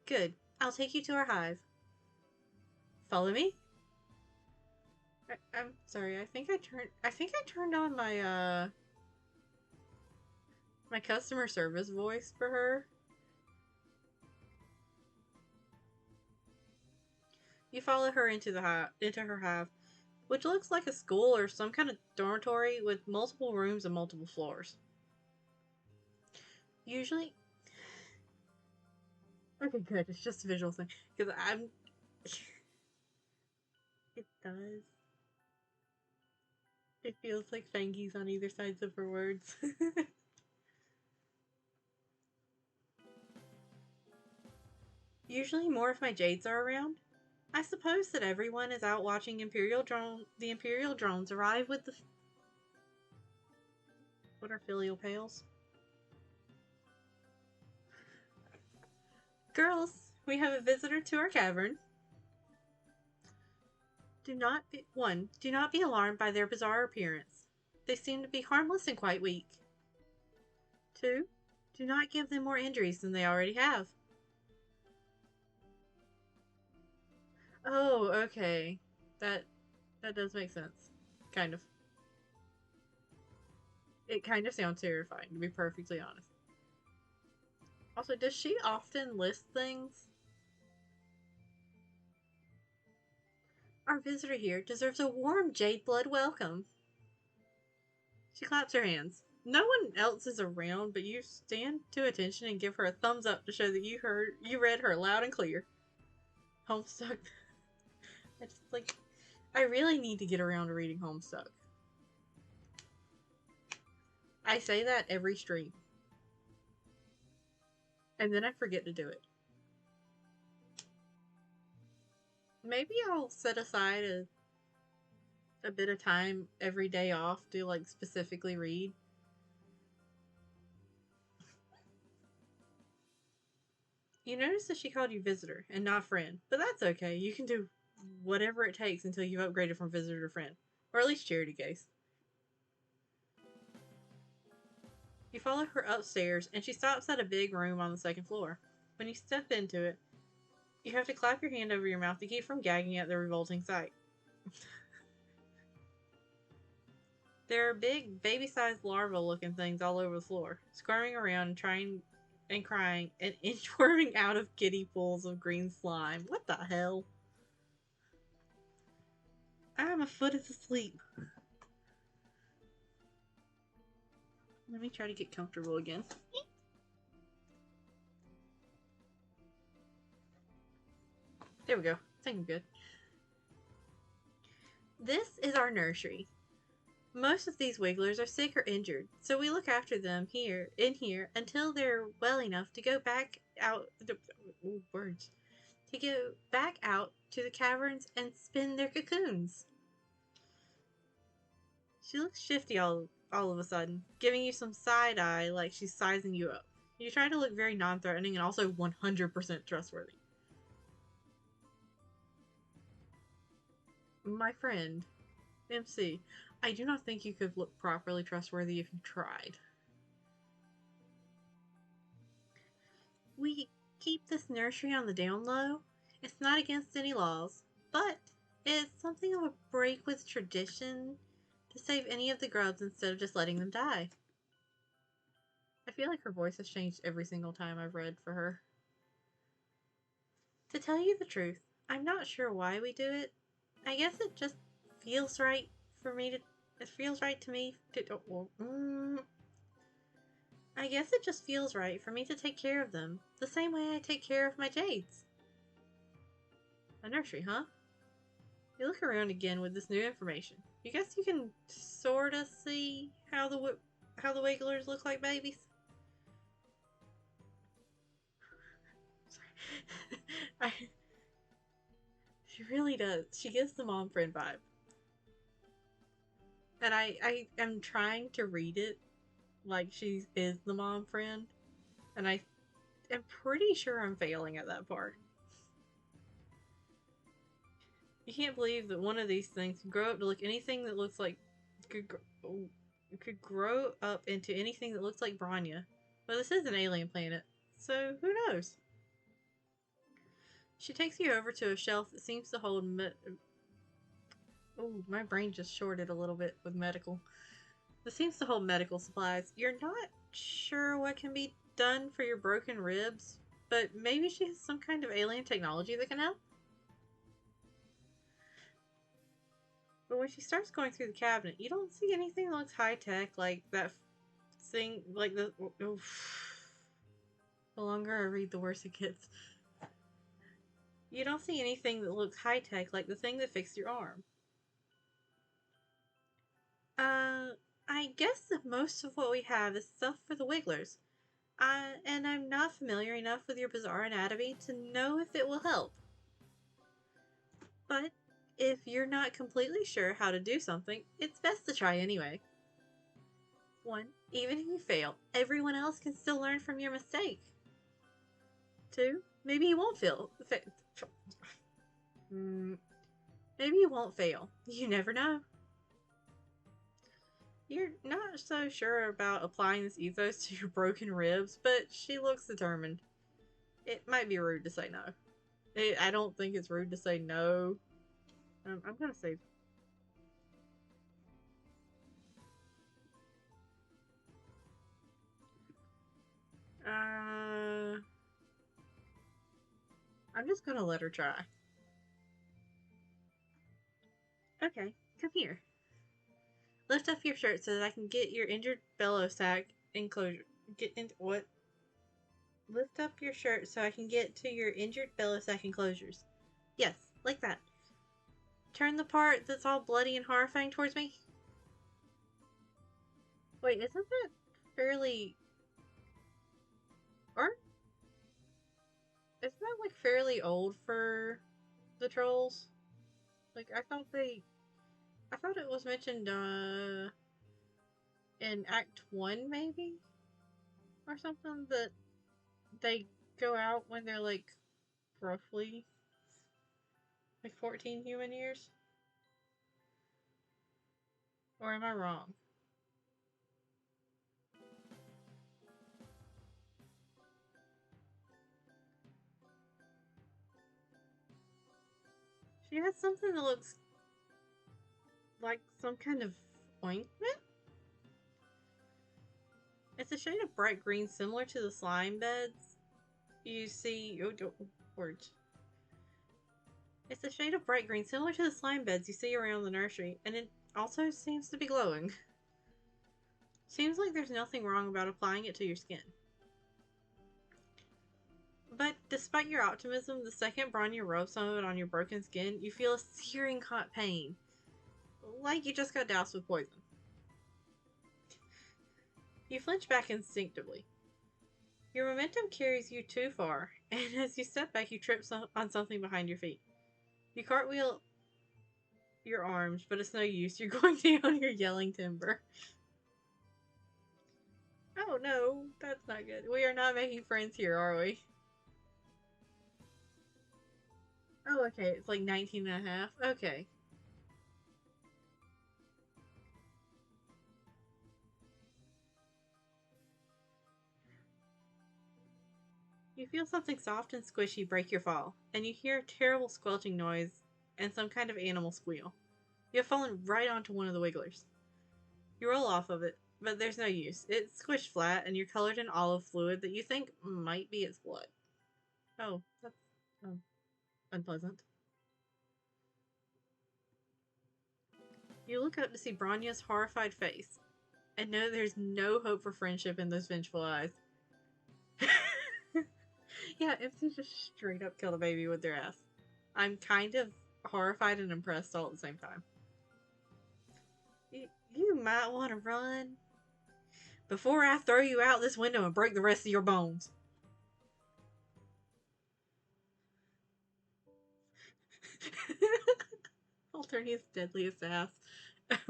Good. I'll take you to our hive. Follow me? I'm sorry, I think I turned on my my customer service voice for her. You follow her into her hive, which looks like a school or some kind of dormitory with multiple rooms and multiple floors. Usually, okay, good. It's just a visual thing because I'm. It does. It feels like fangies on either sides of her words. Usually, more if my jades are around. I suppose that everyone is out watching the Imperial drones arrive with the. What are filial pails? Girls, we have a visitor to our cavern. Do not be alarmed by their bizarre appearance. They seem to be harmless and quite weak. 2. Do not give them more injuries than they already have. Oh, okay. That does make sense. Kind of. It kind of sounds terrifying, to be perfectly honest. Also, does she often list things? Our visitor here deserves a warm jade blood welcome. She claps her hands. No one else is around, but you stand to attention and give her a thumbs up to show that you read her loud and clear. Homestuck. I really need to get around to reading Homestuck. I say that every stream. And then I forget to do it. Maybe I'll set aside a bit of time every day off to like specifically read. You notice that she called you visitor and not friend, but that's okay. You can do whatever it takes until you've upgraded from visitor to friend, or at least charity case. You follow her upstairs, and she stops at a big room on the second floor. When you step into it, you have to clap your hand over your mouth to keep from gagging at the revolting sight. There are big, baby-sized larva-looking things all over the floor, squirming around and trying and crying and inchworming out of kiddie pools of green slime. What the hell? I'm a foot asleep. Let me try to get comfortable again. There we go. I think I'm good. This is our nursery. Most of these wigglers are sick or injured, so we look after them here until they're well enough to go back out to go back out to the caverns and spin their cocoons. She looks shifty all of a sudden, giving you some side eye like she's sizing you up. You try to look very non-threatening and also 100% trustworthy. My friend, MC, I do not think you could look properly trustworthy if you tried. We keep this nursery on the down low. It's not against any laws, but it's something of a break with tradition to save any of the grubs instead of just letting them die. I feel like her voice has changed every single time I've read for her. To tell you the truth, I'm not sure why we do it. I guess it just feels right for me to. It feels right to me to. I guess it just feels right for me to take care of them, the same way I take care of my jades. A nursery, huh? You look around again with this new information. You guess you can sorta see how the wigglers look like babies? Sorry. She really does. She gives the mom friend vibe. And I am trying to read it like she is the mom friend. And I am pretty sure I'm failing at that part. You can't believe that one of these things can grow up to look anything that looks like could grow up into anything that looks like Branya. But this is an alien planet, so who knows? She takes you over to a shelf that seems to hold oh, my brain just shorted a little bit with medical. This seems to hold medical supplies. You're not sure what can be done for your broken ribs, but maybe she has some kind of alien technology that can help? But when she starts going through the cabinet, you don't see anything that looks high-tech like that thing, like the... The longer I read, the worse it gets. You don't see anything that looks high-tech like the thing that fixed your arm. I guess that most of what we have is stuff for the wigglers. And I'm not familiar enough with your bizarre anatomy to know if it will help. But if you're not completely sure how to do something, it's best to try anyway. 1. Even if you fail, everyone else can still learn from your mistake. 2. Maybe you won't fail. Maybe you won't fail. You never know. You're not so sure about applying this ethos to your broken ribs, but she looks determined. It might be rude to say no. I don't think it's rude to say no. I'm gonna save. I'm just gonna let her try. Okay, come here. Lift up your shirt so that I can get your injured bellow sack enclosure. Get into what? Lift up your shirt so I can get to your injured bellow sack enclosures. Yes, like that. Turn the part that's all bloody and horrifying towards me. Wait, isn't that fairly... Or... Isn't that, like, fairly old for the trolls? Like, I thought it was mentioned, in Act 1, maybe? Or something, that they go out when they're like roughly like 14 human years? Or am I wrong? She has something that looks like some kind of ointment? It's a shade of bright green similar to the slime beds you see. Words. It's a shade of bright green similar to the slime beds you see around the nursery, and it also seems to be glowing. Seems like there's nothing wrong about applying it to your skin. But despite your optimism, the second Bronya rubs some of it on your broken skin, you feel a searing hot pain. Like you just got doused with poison. You flinch back instinctively. Your momentum carries you too far, and as you step back, you trip on something behind your feet. You cartwheel your arms, but it's no use. You're going down your yelling timber. Oh no, that's not good. We are not making friends here, are we? Oh, okay, it's like 19 and a half. Okay. You feel something soft and squishy break your fall, and you hear a terrible squelching noise and some kind of animal squeal. You have fallen right onto one of the wigglers. You roll off of it, but there's no use. It's squished flat, and you're colored in olive fluid that you think might be its blood. Oh, that's unpleasant. You look up to see Bronya's horrified face, and know there's no hope for friendship in those vengeful eyes. Yeah, MC just straight up killed a baby with their ass. I'm kind of horrified and impressed all at the same time. You might want to run before I throw you out this window and break the rest of your bones. Alternia's deadliest ass. That's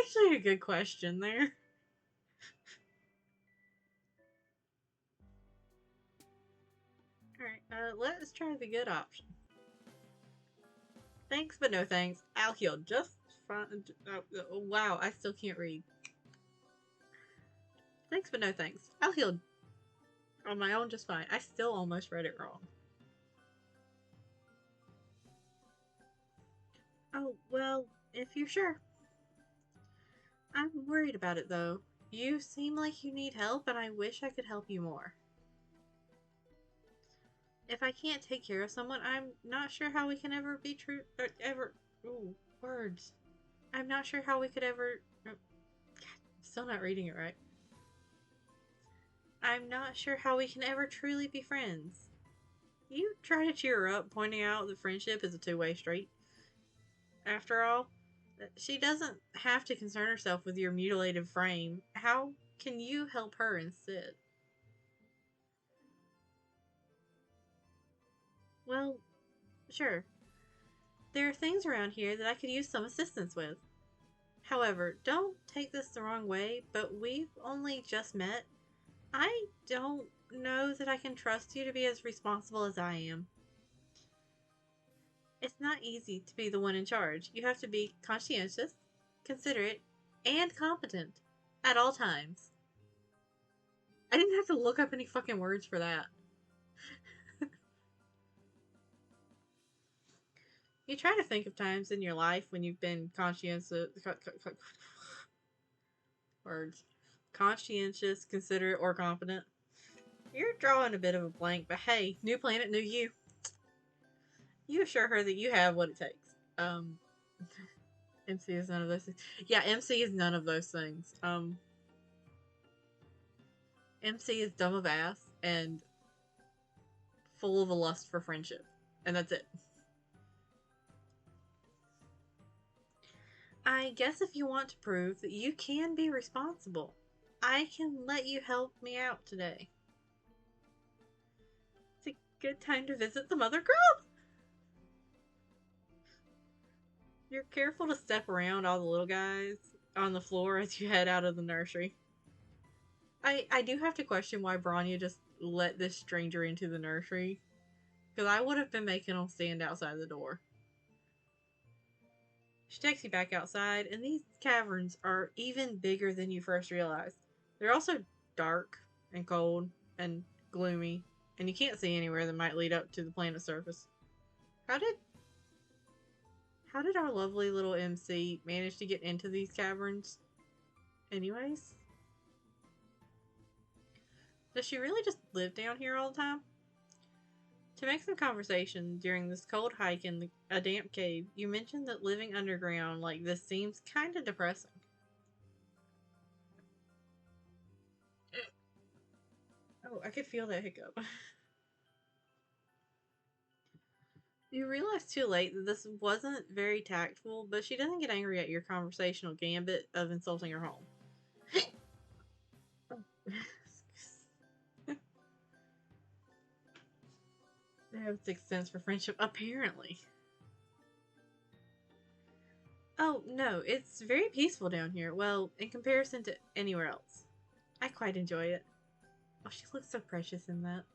actually a good question there. Alright, let's try the good option. Thanks, but no thanks. I'll heal just fine. Wow, I still can't read. Thanks, but no thanks. I'll heal on my own just fine. I still almost read it wrong. Oh, well, if you're sure. I'm worried about it, though. You seem like you need help, and I wish I could help you more. If I can't take care of someone, I'm not sure how we can ever be true. Ooh, words. I'm not sure how we could ever. God, still not reading it right. I'm not sure how we can ever truly be friends. You try to cheer her up, pointing out that friendship is a two-way street. After all, she doesn't have to concern herself with your mutilated frame. How can you help her instead? Well, sure. There are things around here that I could use some assistance with. However, don't take this the wrong way, but we've only just met. I don't know that I can trust you to be as responsible as I am. It's not easy to be the one in charge. You have to be conscientious, considerate, and competent at all times. I didn't have to look up any fucking words for that. You try to think of times in your life when you've been conscientious. Words. Conscientious, considerate, or competent. You're drawing a bit of a blank, but hey, new planet, new you. You assure her that you have what it takes. MC is none of those things. Yeah, MC is none of those things. MC is dumb of ass and full of a lust for friendship. And that's it. I guess if you want to prove that you can be responsible, I can let you help me out today. It's a good time to visit the mother grub. You're careful to step around all the little guys on the floor as you head out of the nursery. I do have to question why Branya just let this stranger into the nursery. Because I would have been making them stand outside the door. She takes you back outside, and these caverns are even bigger than you first realized. They're also dark and cold and gloomy, and you can't see anywhere that might lead up to the planet's surface. How did our lovely little MC manage to get into these caverns? Anyways? Does she really just live down here all the time? To make some conversation during this cold hike in a damp cave, you mentioned that living underground like this seems kinda depressing. Oh, I could feel that hiccup. You realize too late that this wasn't very tactful, but she doesn't get angry at your conversational gambit of insulting her home. They have sixth sense for friendship, apparently. Oh, no, it's very peaceful down here. Well, in comparison to anywhere else. I quite enjoy it. Oh, she looks so precious in that.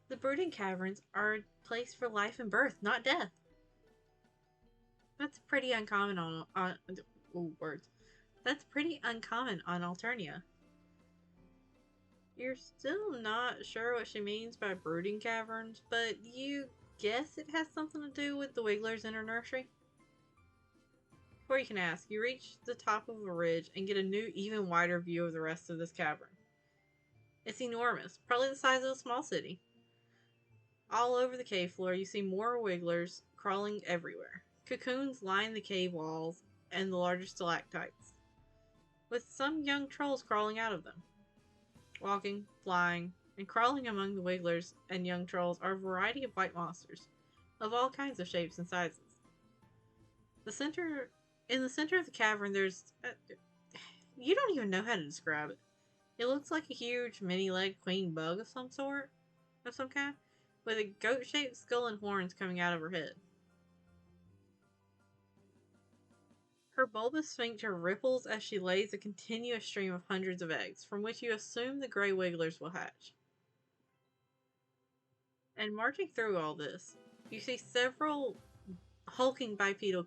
The brooding caverns are a place for life and birth, not death. That's pretty uncommon on words. That's pretty uncommon on Alternia. You're still not sure what she means by brooding caverns, but you guess it has something to do with the wigglers in her nursery? Before you can ask, you reach the top of a ridge and get a new, even wider view of the rest of this cavern. It's enormous, probably the size of a small city. All over the cave floor, you see more wigglers crawling everywhere. Cocoons line the cave walls and the larger stalactites, with some young trolls crawling out of them. Walking, flying, and crawling among the wigglers and young trolls are a variety of white monsters, of all kinds of shapes and sizes. In the center of the cavern, there's... you don't even know how to describe it. It looks like a huge many-legged queen bug of some sort, of some kind, with a goat-shaped skull and horns coming out of her head. Her bulbous sphincter ripples as she lays a continuous stream of hundreds of eggs, from which you assume the gray wigglers will hatch. And marching through all this, you see several hulking bipedal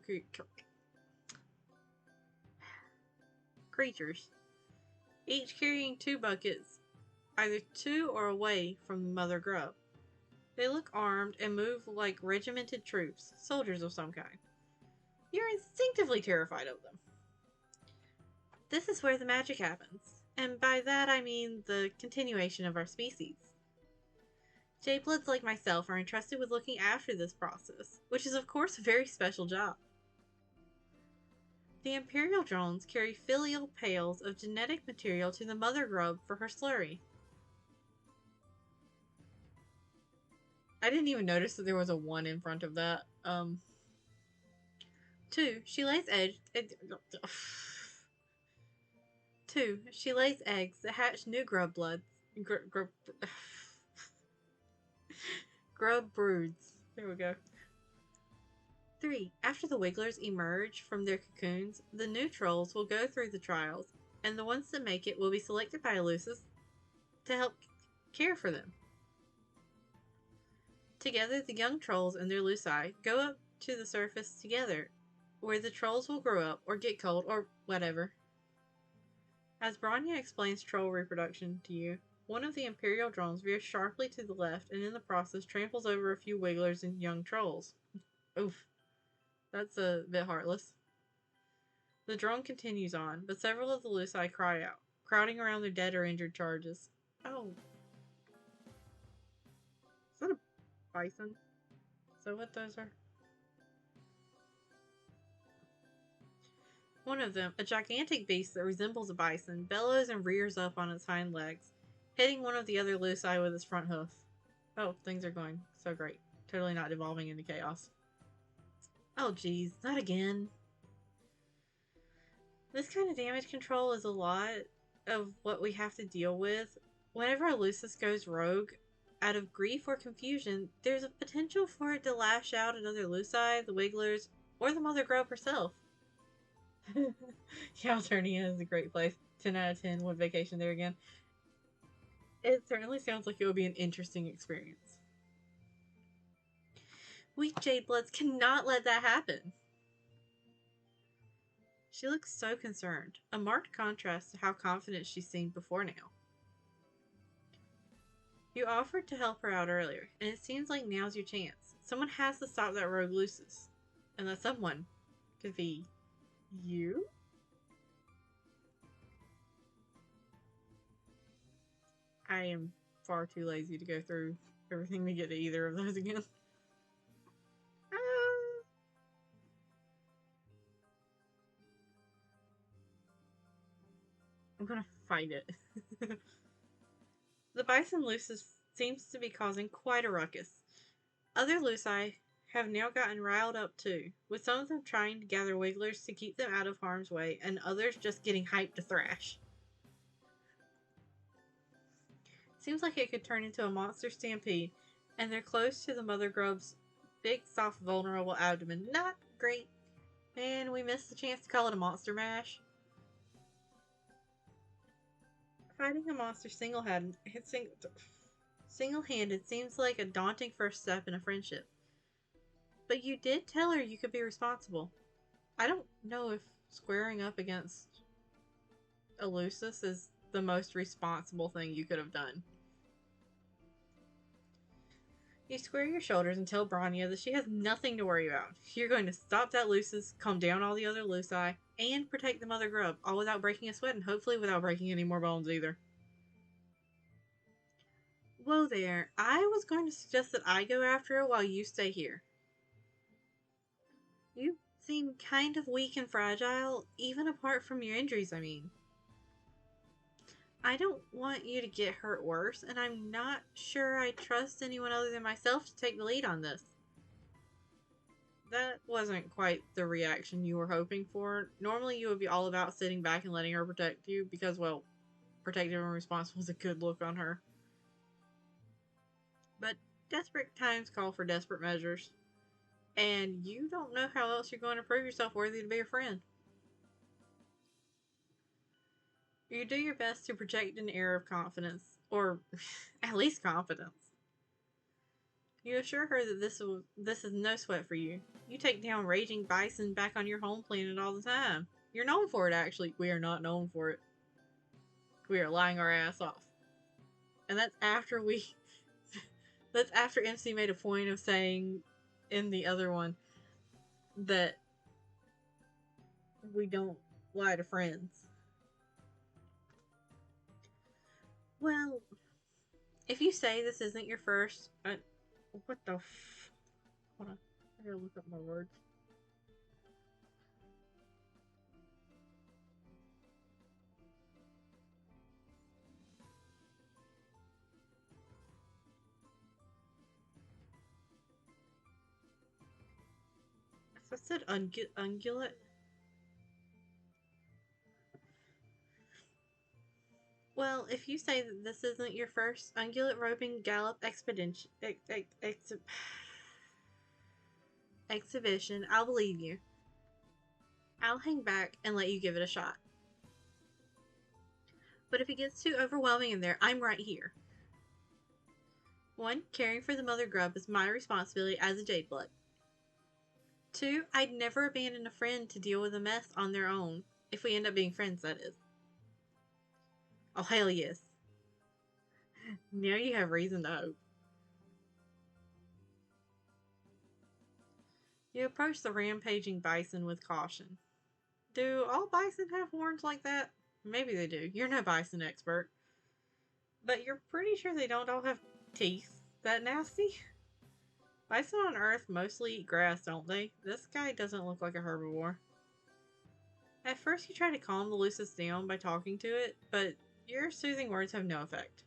creatures, each carrying 2 buckets, either to or away from the mother grub. They look armed and move like regimented troops, soldiers of some kind. You're instinctively terrified of them. This is where the magic happens, and by that I mean the continuation of our species. Jaybloods like myself are entrusted with looking after this process, which is of course a very special job. The Imperial drones carry filial pails of genetic material to the mother grub for her slurry. I didn't even notice that there was a 1 in front of that. 2. She lays eggs. 2. She lays eggs that hatch new grub bloods. Grub broods. There we go. 3. After the wigglers emerge from their cocoons, the new trolls will go through the trials, and the ones that make it will be selected by Elusis to help care for them. Together, the young trolls and their Luci go up to the surface together, where the trolls will grow up or get cold or whatever. As Branya explains troll reproduction to you, one of the Imperial drones veers sharply to the left and in the process tramples over a few wigglers and young trolls. Oof. That's a bit heartless. The drone continues on, but several of the Luci cry out, crowding around their dead or injured charges. Oh. Is that a bison? Is that what those are? One of them, a gigantic beast that resembles a bison, bellows and rears up on its hind legs, hitting one of the other Luci with its front hoof. Oh, things are going so great. Totally not devolving into chaos. Oh geez, not again. This kind of damage control is a lot of what we have to deal with. Whenever Elusis goes rogue, out of grief or confusion, there's a potential for it to lash out at other Luci, the Wigglers, or the Mother Grub herself. Yeah, Alternia is a great place. 10 out of 10 would vacation there again. It certainly sounds like it would be an interesting experience. We Jade Bloods cannot let that happen. She looks so concerned, a marked contrast to how confident she seemed before now. You offered to help her out earlier, and it seems like now's your chance. Someone has to stop that rogue Lucis. And that someone could be you? I am far too lazy to go through everything to get to either of those again. I'm gonna fight it. The bison Lucis seems to be causing quite a ruckus. Other Luci have now gotten riled up too, with some of them trying to gather wigglers to keep them out of harm's way, and others just getting hyped to thrash. Seems like it could turn into a monster stampede, and they're close to the mother grub's big, soft, vulnerable abdomen. Not great. Man, we missed the chance to call it a monster mash. Fighting a monster single-handed seems like a daunting first step in a friendship. But you did tell her you could be responsible. I don't know if squaring up against Elusis is the most responsible thing you could have done. You square your shoulders and tell Branya that she has nothing to worry about. You're going to stop that Lucis, calm down all the other Luci, and protect the mother grub, all without breaking a sweat and hopefully without breaking any more bones either. Whoa there, I was going to suggest that I go after her while you stay here. You seem kind of weak and fragile, even apart from your injuries, I mean. I don't want you to get hurt worse, and I'm not sure I trust anyone other than myself to take the lead on this. That wasn't quite the reaction you were hoping for. Normally you would be all about sitting back and letting her protect you because, well, protective and responsible is a good look on her. But desperate times call for desperate measures. And you don't know how else you're going to prove yourself worthy to be a friend. You do your best to project an air of confidence, or at least confidence. You assure her that this is no sweat for you. You take down raging bison back on your home planet all the time. You're known for it, actually. We are not known for it. We are lying our ass off. And that's after that's after MC made a point of saying in the other one that we don't lie to friends. Well, if you say this isn't your first... what the f... Hold on. I gotta look up my words. If I said ungulate... Well, if you say that this isn't your first ungulate roping gallop exhibition, I'll believe you. I'll hang back and let you give it a shot. But if it gets too overwhelming in there, I'm right here. 1. Caring for the mother grub is my responsibility as a Jade Blood. 2. I'd never abandon a friend to deal with a mess on their own. If we end up being friends, that is. Oh, hell yes. Now you have reason to hope. You approach the rampaging bison with caution. Do all bison have horns like that? Maybe they do. You're no bison expert. But you're pretty sure they don't all have teeth. That nasty? Bison on Earth mostly eat grass, don't they? This guy doesn't look like a herbivore. At first you try to calm the Lucis down by talking to it, but your soothing words have no effect.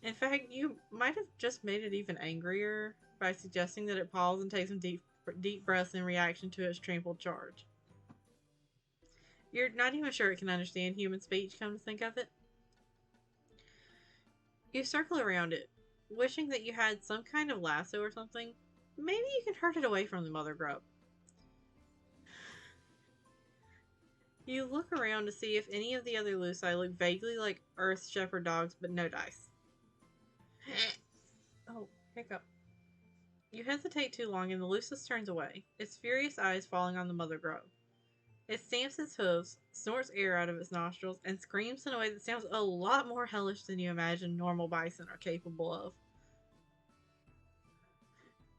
In fact, you might have just made it even angrier by suggesting that it pause and take some deep breaths in reaction to its trampled charge. You're not even sure it can understand human speech, come to think of it. You circle around it, wishing that you had some kind of lasso or something. Maybe you can herd it away from the mother grub. You look around to see if any of the other Luci look vaguely like Earth Shepherd dogs, but no dice. Oh, hiccup. You hesitate too long and the Lucis turns away, its furious eyes falling on the mother grub. It stamps its hooves, snorts air out of its nostrils, and screams in a way that sounds a lot more hellish than you imagine normal bison are capable of.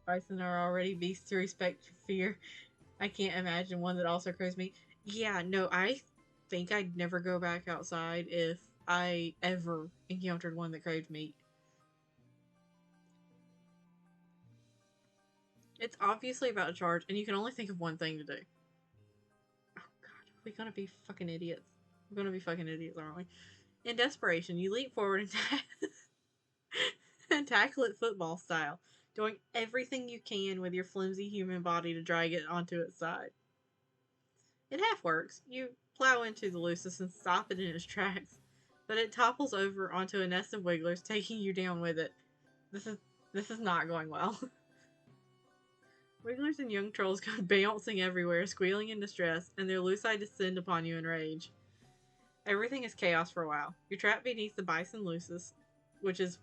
Bison are already beasts to respect and fear. I can't imagine one that also craves meat. Yeah, no, I think I'd never go back outside if I ever encountered one that craved meat. It's obviously about to charge, and you can only think of one thing to do. Oh god, are we gonna be fucking idiots? We're gonna be fucking idiots, aren't we? In desperation, you leap forward and tackle it football style, doing everything you can with your flimsy human body to drag it onto its side. It half works. You plow into the Lucis and stop it in its tracks, but it topples over onto a nest of wigglers, taking you down with it. This is not going well. Wigglers and young trolls go bouncing everywhere, squealing in distress, and their Luci descend upon you in rage. Everything is chaos for a while. You're trapped beneath the bison Lucis, which is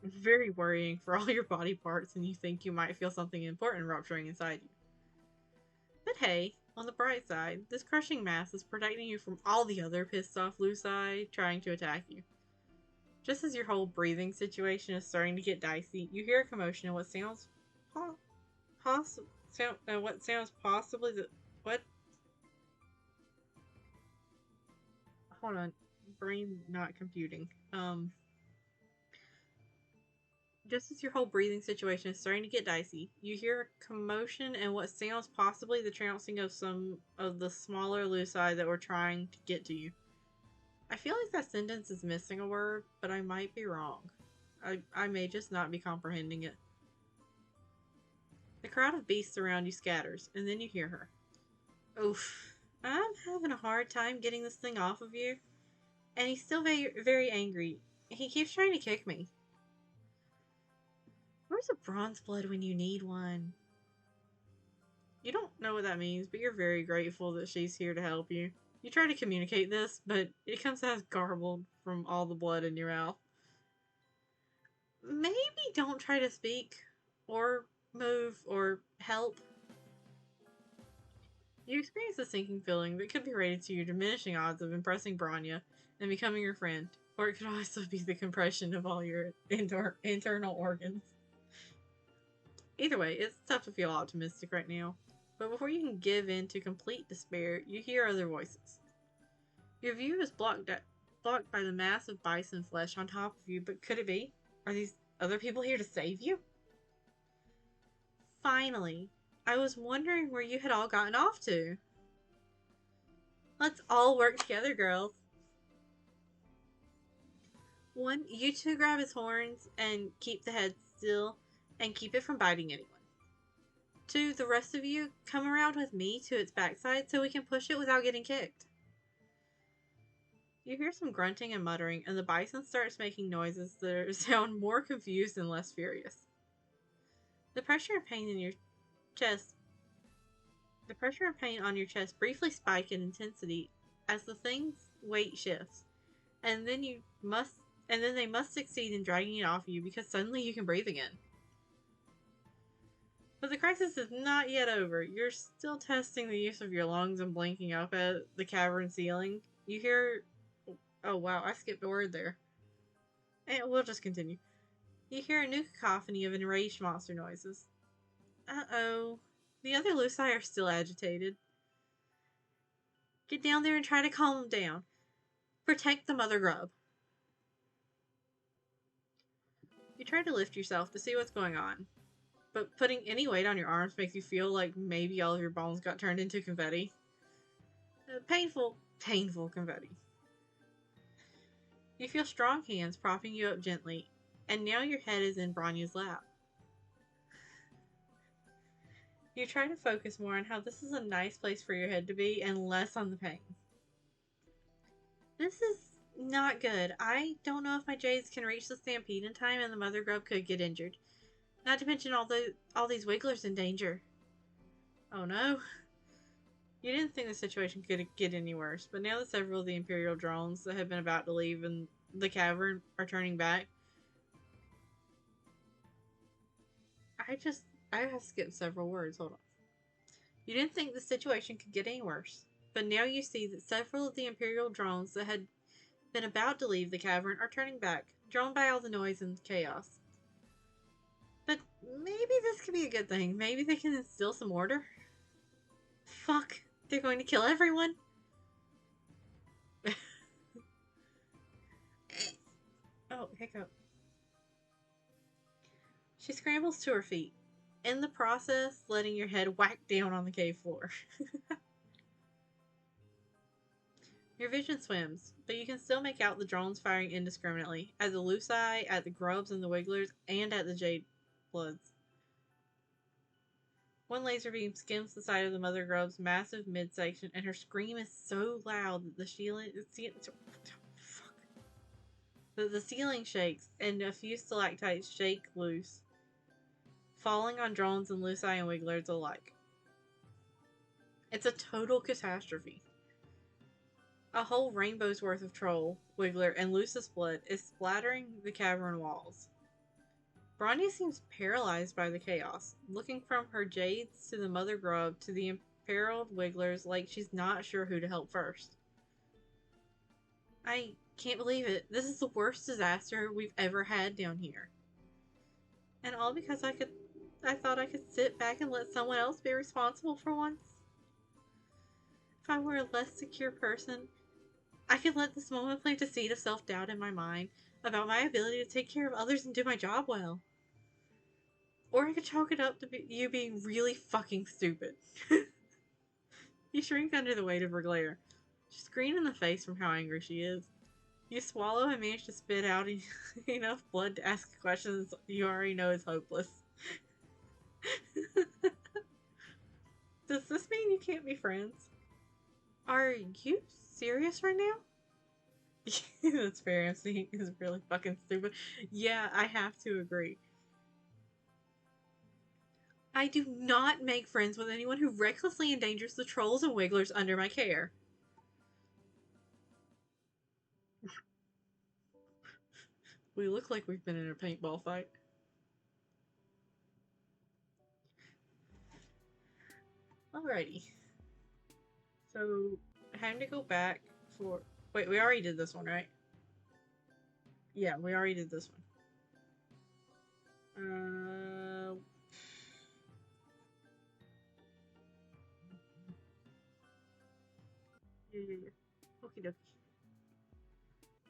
very worrying for all your body parts, and you think you might feel something important rupturing inside you. But hey, on the bright side, this crushing mass is protecting you from all the other pissed off Luci trying to attack you. Just as your whole breathing situation is starting to get dicey, you hear a commotion in what sounds possibly the what? Hold on, brain not computing. Just as your whole breathing situation is starting to get dicey, you hear a commotion and what sounds possibly the trouncing of some of the smaller Luci that were trying to get to you. I feel like that sentence is missing a word, but I might be wrong. I may just not be comprehending it. The crowd of beasts around you scatters, and then you hear her. Oof, I'm having a hard time getting this thing off of you. And he's still very, very angry. He keeps trying to kick me. Where's a bronze blood when you need one? You don't know what that means, but you're very grateful that she's here to help you. You try to communicate this, but it comes out garbled from all the blood in your mouth. Maybe don't try to speak, or move, or help. You experience a sinking feeling that could be rated to your diminishing odds of impressing Branya and becoming your friend, or it could also be the compression of all your internal organs. Either way, it's tough to feel optimistic right now. But before you can give in to complete despair, you hear other voices. Your view is blocked by the mass of bison flesh on top of you, but could it be? Are these other people here to save you? Finally, I was wondering where you had all gotten off to. Let's all work together, girls. One, you two grab his horns and keep the head still and keep it from biting anyone. Two, the rest of you come around with me to its backside so we can push it without getting kicked. You hear some grunting and muttering, and the bison starts making noises that sound more confused and less furious. The pressure and pain on your chest briefly spike in intensity as the thing's weight shifts, and then they must succeed in dragging it off you because suddenly you can breathe again. But the crisis is not yet over. You're still testing the use of your lungs and blinking up at the cavern ceiling. You hear... Oh wow, I skipped a word there. And we'll just continue. You hear a new cacophony of enraged monster noises. Uh-oh. The other Luci are still agitated. Get down there and try to calm them down. Protect the mother grub. You try to lift yourself to see what's going on, but putting any weight on your arms makes you feel like maybe all of your bones got turned into confetti. Painful confetti. You feel strong hands propping you up gently, and now your head is in Branya's lap. You try to focus more on how this is a nice place for your head to be and less on the pain. This is not good. I don't know if my jades can reach the stampede in time and the mother grub could get injured. Not to mention all these wigglers in danger. Oh no. You didn't think the situation could get any worse, but now that several of the Imperial drones that have been about to leave in the cavern are turning back, I have skipped several words. Hold on. You didn't think the situation could get any worse, but now you see that several of the Imperial drones that had been about to leave the cavern are turning back, drawn by all the noise and chaos. But maybe this could be a good thing. Maybe they can instill some order. Fuck, they're going to kill everyone. Oh, hiccup. She scrambles to her feet, in the process letting your head whack down on the cave floor. Your vision swims, but you can still make out the drones firing indiscriminately at the Luci, at the grubs and the wigglers, and at the jade bloods. One laser beam skims the side of the mother grub's massive midsection, and her scream is so loud that the ceiling shakes, and a few stalactites shake loose, falling on drones and Luci and wigglers alike. It's a total catastrophe. A whole rainbow's worth of troll, wiggler, and Lucis blood is splattering the cavern walls. Bronya seems paralyzed by the chaos, looking from her jades to the mother grub to the imperiled wigglers like she's not sure who to help first. I can't believe it. This is the worst disaster we've ever had down here. And all because I thought I could sit back and let someone else be responsible for once. If I were a less secure person, I could let this moment plant a seed of self-doubt in my mind about my ability to take care of others and do my job well. Or I could chalk it up to you being really fucking stupid. You shrink under the weight of her glare. She's green in the face from how angry she is. You swallow and manage to spit out enough blood to ask questions you already know is hopeless. Does this mean you can't be friends? Are you serious right now? That's fair. MC is really fucking stupid. Yeah, I have to agree. I do not make friends with anyone who recklessly endangers the trolls and wigglers under my care. We look like we've been in a paintball fight. Alrighty. So, time to go back for... Wait, we already did this one, right? Yeah, we already did this one. Yeah. Okie dokie.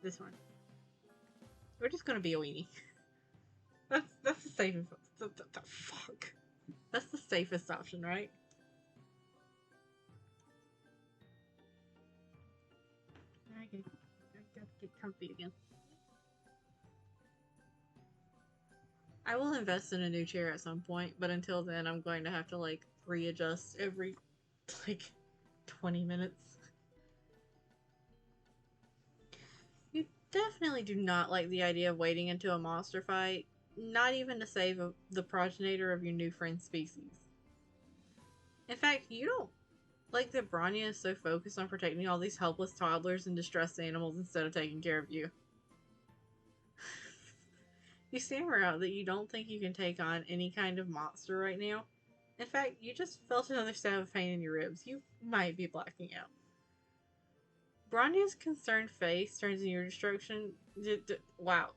This one. We're just gonna be a weenie. That's the safest... Fuck. That's the safest option, right? I gotta get comfy again. I will invest in a new chair at some point, but until then, I'm going to have to, like, readjust every, like, 20 minutes. You definitely do not like the idea of wading into a monster fight, not even to save the progenitor of your new friend's species. In fact, you don't like that Bronya is so focused on protecting all these helpless toddlers and distressed animals instead of taking care of you. You stammer out that you don't think you can take on any kind of monster right now. In fact, you just felt another stab of pain in your ribs. You might be blacking out. Bronya's concerned face turns in your destruction. Wow.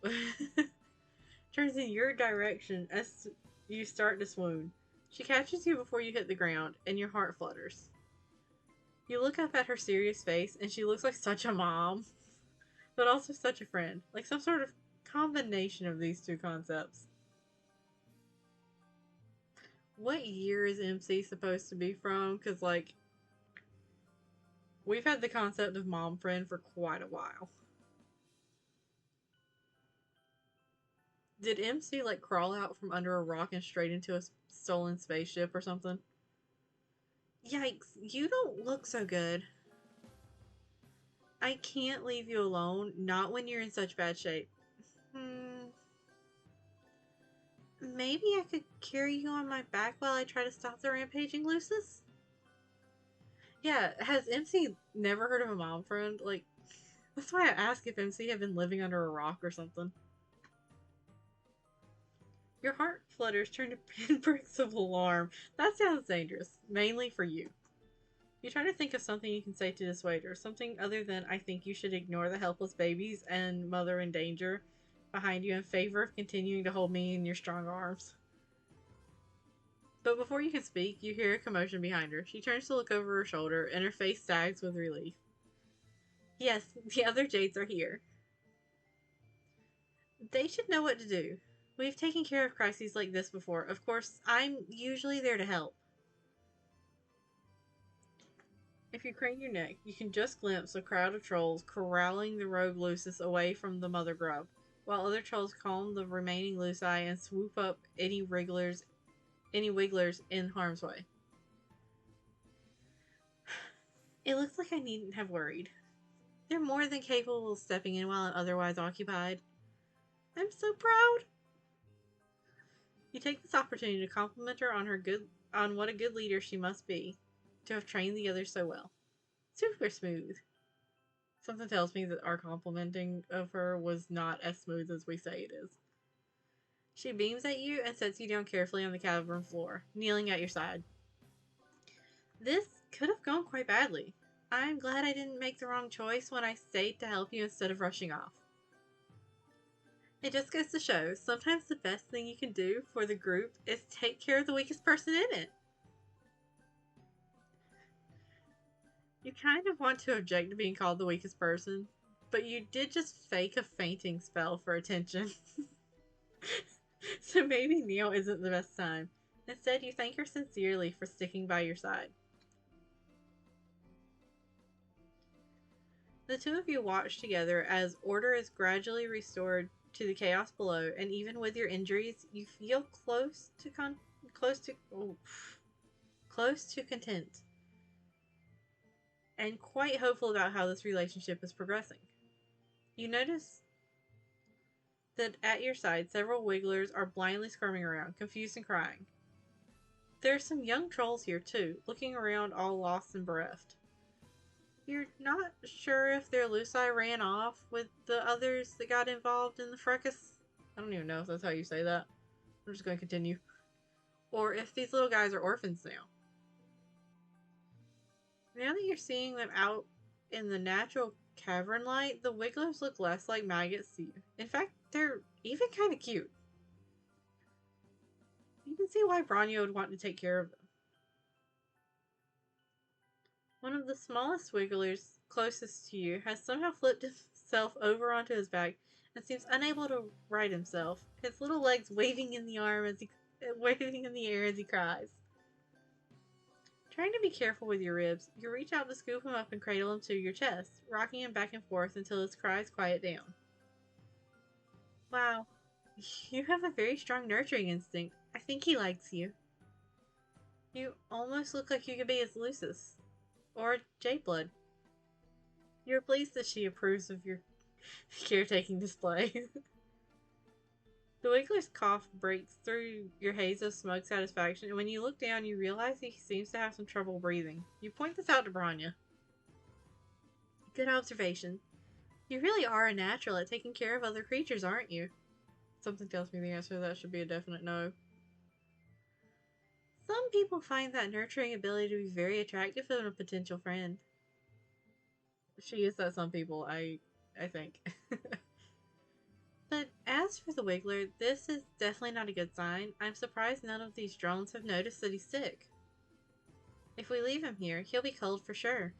Turns in your direction as you start to swoon. She catches you before you hit the ground, and your heart flutters. You look up at her serious face, and she looks like such a mom, but also such a friend. Like some sort of combination of these two concepts. What year is MC supposed to be from? Because, like, we've had the concept of mom friend for quite a while. Did MC, like, crawl out from under a rock and straight into a stolen spaceship or something? Yikes, you don't look so good. I can't leave you alone, not when you're in such bad shape. Maybe I could carry you on my back while I try to stop the rampaging Lucis? Yeah, has MC never heard of a mom friend? Like, that's why I asked if MC had been living under a rock or something. Your heart flutters, turn to pinpricks of alarm. That sounds dangerous, mainly for you. You try to think of something you can say to dissuade her, something other than I think you should ignore the helpless babies and mother in danger behind you in favor of continuing to hold me in your strong arms. But before you can speak, you hear a commotion behind her. She turns to look over her shoulder, and her face sags with relief. Yes, the other Jades are here. They should know what to do. We've taken care of crises like this before. Of course, I'm usually there to help. If you crane your neck, you can just glimpse a crowd of trolls corralling the rogue Lucis away from the mother grub, while other trolls calm the remaining Luci and swoop up any wigglers in harm's way. It looks like I needn't have worried. They're more than capable of stepping in while I'm otherwise occupied. I'm so proud. You take this opportunity to compliment her on what a good leader she must be to have trained the others so well. Super smooth. Something tells me that our complimenting of her was not as smooth as we say it is. She beams at you and sets you down carefully on the cavern floor, kneeling at your side. This could have gone quite badly. I'm glad I didn't make the wrong choice when I stayed to help you instead of rushing off. It just goes to show, sometimes the best thing you can do for the group is take care of the weakest person in it. You kind of want to object to being called the weakest person, but you did just fake a fainting spell for attention. So maybe Neil isn't the best time. Instead, you thank her sincerely for sticking by your side. The two of you watch together as order is gradually restored to the chaos below, and even with your injuries, you feel close to content, and quite hopeful about how this relationship is progressing. You notice that at your side, several wigglers are blindly squirming around, confused and crying. There are some young trolls here too, looking around all lost and bereft. You're not sure if their Luci ran off with the others that got involved in the fracas. I don't even know if that's how you say that. I'm just going to continue. Or if these little guys are orphans now. Now that you're seeing them out in the natural cavern light, the wigglers look less like maggots to you. In fact, they're even kind of cute. You can see why Branya would want to take care of them. One of the smallest wigglers closest to you has somehow flipped himself over onto his back and seems unable to right himself, his little legs waving in the air as he cries. Trying to be careful with your ribs, you reach out to scoop him up and cradle him to your chest, rocking him back and forth until his cries quiet down. Wow, you have a very strong nurturing instinct. I think he likes you. You almost look like you could be his Lucis. Or J-Blood. You're pleased that she approves of your caretaking display. The Wiggler's cough breaks through your haze of smug satisfaction, and when you look down, you realize he seems to have some trouble breathing. You point this out to Branya. Good observation. You really are a natural at taking care of other creatures, aren't you? Something tells me the answer to that should be a definite no. Some people find that nurturing ability to be very attractive in a potential friend. She is that some people, I think. But as for the Wiggler, this is definitely not a good sign. I'm surprised none of these drones have noticed that he's sick. If we leave him here, he'll be cold for sure.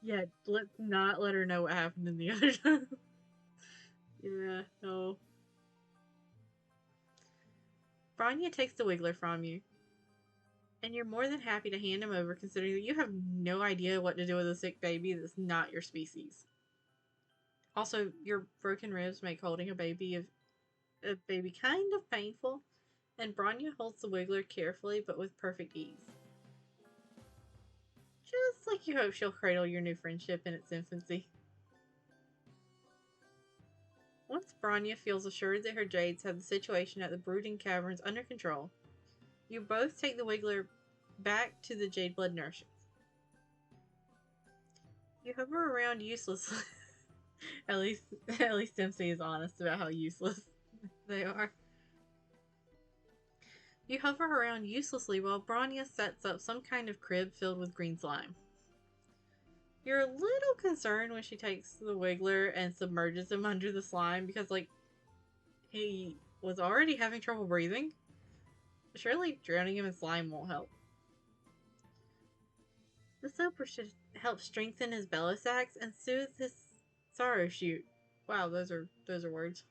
Yeah, let's not let her know what happened in the other time. Yeah, no. Branya takes the Wiggler from you, and you're more than happy to hand him over considering that you have no idea what to do with a sick baby that's not your species. Also, your broken ribs make holding a baby kind of painful, and Branya holds the Wiggler carefully but with perfect ease. Just like you hope she'll cradle your new friendship in its infancy. Once Branya feels assured that her Jades have the situation at the Brooding Caverns under control, You both take the Wiggler back to the Jade Blood nursery. You hover around uselessly. at least Dempsey is honest about how useless they are. You hover around uselessly while Branya sets up some kind of crib filled with green slime. You're a little concerned when she takes the Wiggler and submerges him under the slime because, like, he was already having trouble breathing. Surely drowning him in slime won't help. The soap should help strengthen his bellow sacs and soothe his sorrow shoot. Wow, those are words.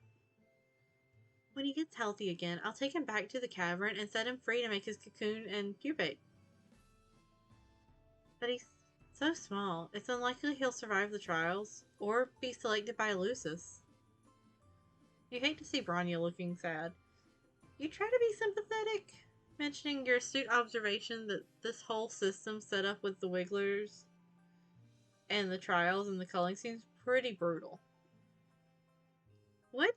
When he gets healthy again, I'll take him back to the cavern and set him free to make his cocoon and pupate. But he's so small, it's unlikely he'll survive the trials, or be selected by Lucis. You hate to see Branya looking sad. You try to be sympathetic, mentioning your astute observation that this whole system set up with the Wigglers and the trials and the culling seems pretty brutal. What?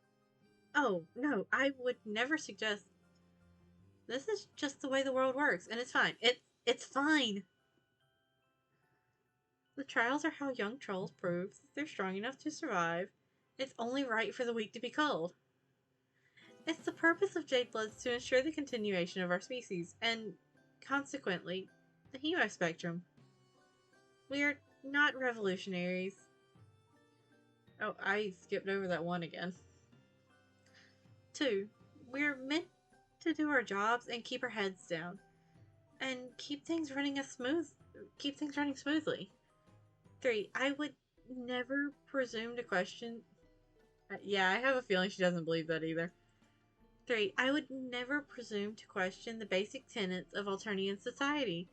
Oh, no, I would never suggest. This is just the way the world works, and it's fine. It's fine. The trials are how young trolls prove that they're strong enough to survive. It's only right for the weak to be culled. It's the purpose of Jade Bloods to ensure the continuation of our species, and, consequently, the hemo spectrum. We are not revolutionaries. Oh, I skipped over that one again. 2. We're meant to do our jobs and keep our heads down. And keep things running smoothly. 3. I would never presume to question... Yeah, I have a feeling she doesn't believe that either. 3. I would never presume to question the basic tenets of Alternian society.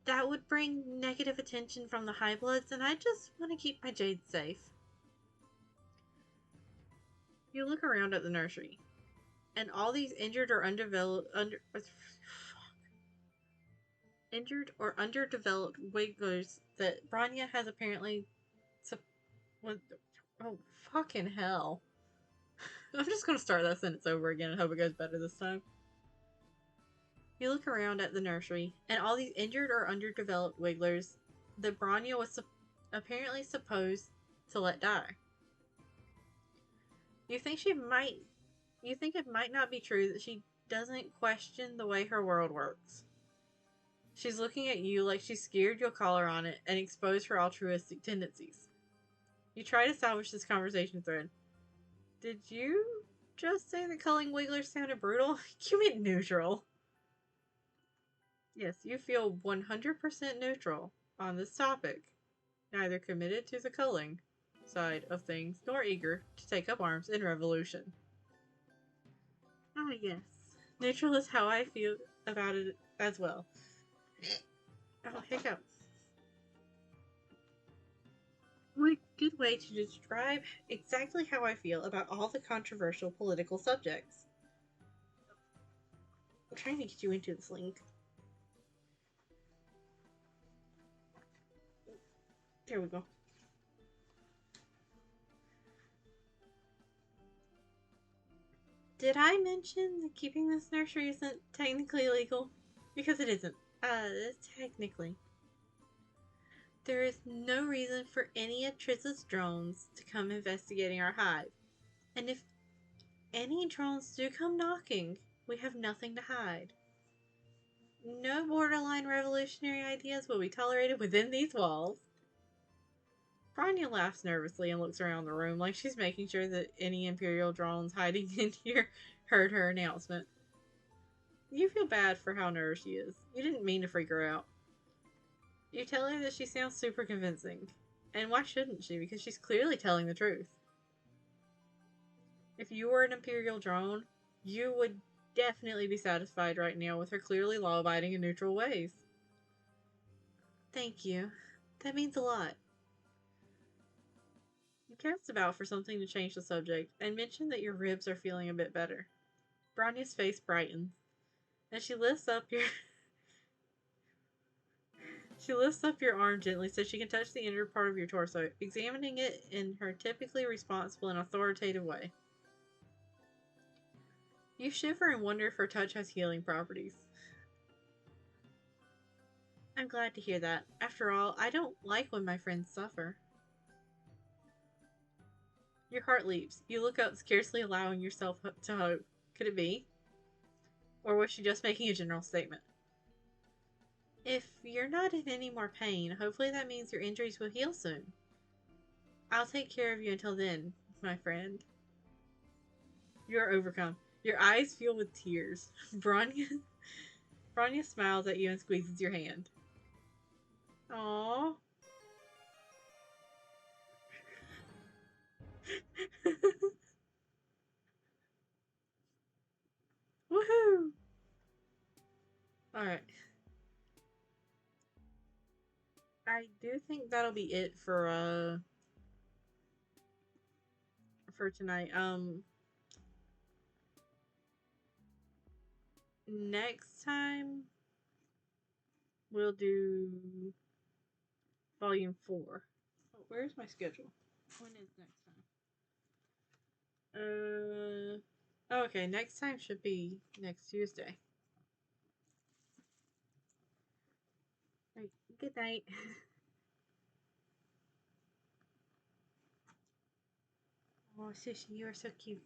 That would bring negative attention from the High Bloods, and I just want to keep my jades safe. You look around at the nursery, and all these injured or underdeveloped wigglers that Branya has apparently... Oh, fucking hell. I'm just gonna start that sentence over again and hope it goes better this time. You look around at the nursery, and all these injured or underdeveloped wigglers that Branya was apparently supposed to let die. You think it might not be true that she doesn't question the way her world works. She's looking at you like she's scared you'll call her on it and expose her altruistic tendencies. You try to salvage this conversation thread. Did you just say that culling wigglers sounded brutal? You meant neutral. Yes, you feel 100% neutral on this topic. Neither committed to the culling side of things, nor eager to take up arms in revolution. Ah, yes. Neutral is how I feel about it as well. Oh, hiccup. What a good way to describe exactly how I feel about all the controversial political subjects. I'm trying to get you into this link. There we go. Did I mention that keeping this nursery isn't technically illegal? Because it isn't. Technically. There is no reason for any of Triz's drones to come investigating our hive. And if any drones do come knocking, we have nothing to hide. No borderline revolutionary ideas will be tolerated within these walls. Branya laughs nervously and looks around the room like she's making sure that any Imperial drones hiding in here heard her announcement. You feel bad for how nervous she is. You didn't mean to freak her out. You tell her that she sounds super convincing. And why shouldn't she? Because she's clearly telling the truth. If you were an Imperial drone, you would definitely be satisfied right now with her clearly law-abiding and neutral ways. Thank you. That means a lot. You cast about for something to change the subject, and mention that your ribs are feeling a bit better. Bronya's face brightens, and she lifts up your arm gently so she can touch the inner part of your torso, examining it in her typically responsible and authoritative way. You shiver and wonder if her touch has healing properties. I'm glad to hear that. After all, I don't like when my friends suffer. Your heart leaps. You look up, scarcely allowing yourself to hope. Could it be? Or was she just making a general statement? If you're not in any more pain, hopefully that means your injuries will heal soon. I'll take care of you until then, my friend. You're overcome. Your eyes fill with tears. Bronya smiles at you and squeezes your hand. Aww. Woohoo! Alright. I do think that'll be it for tonight. Next time we'll do volume 4. Oh, where's my schedule? When is next time? Oh, okay, next time should be next Tuesday. Right, good night. Oh, Sushi, you are so cute.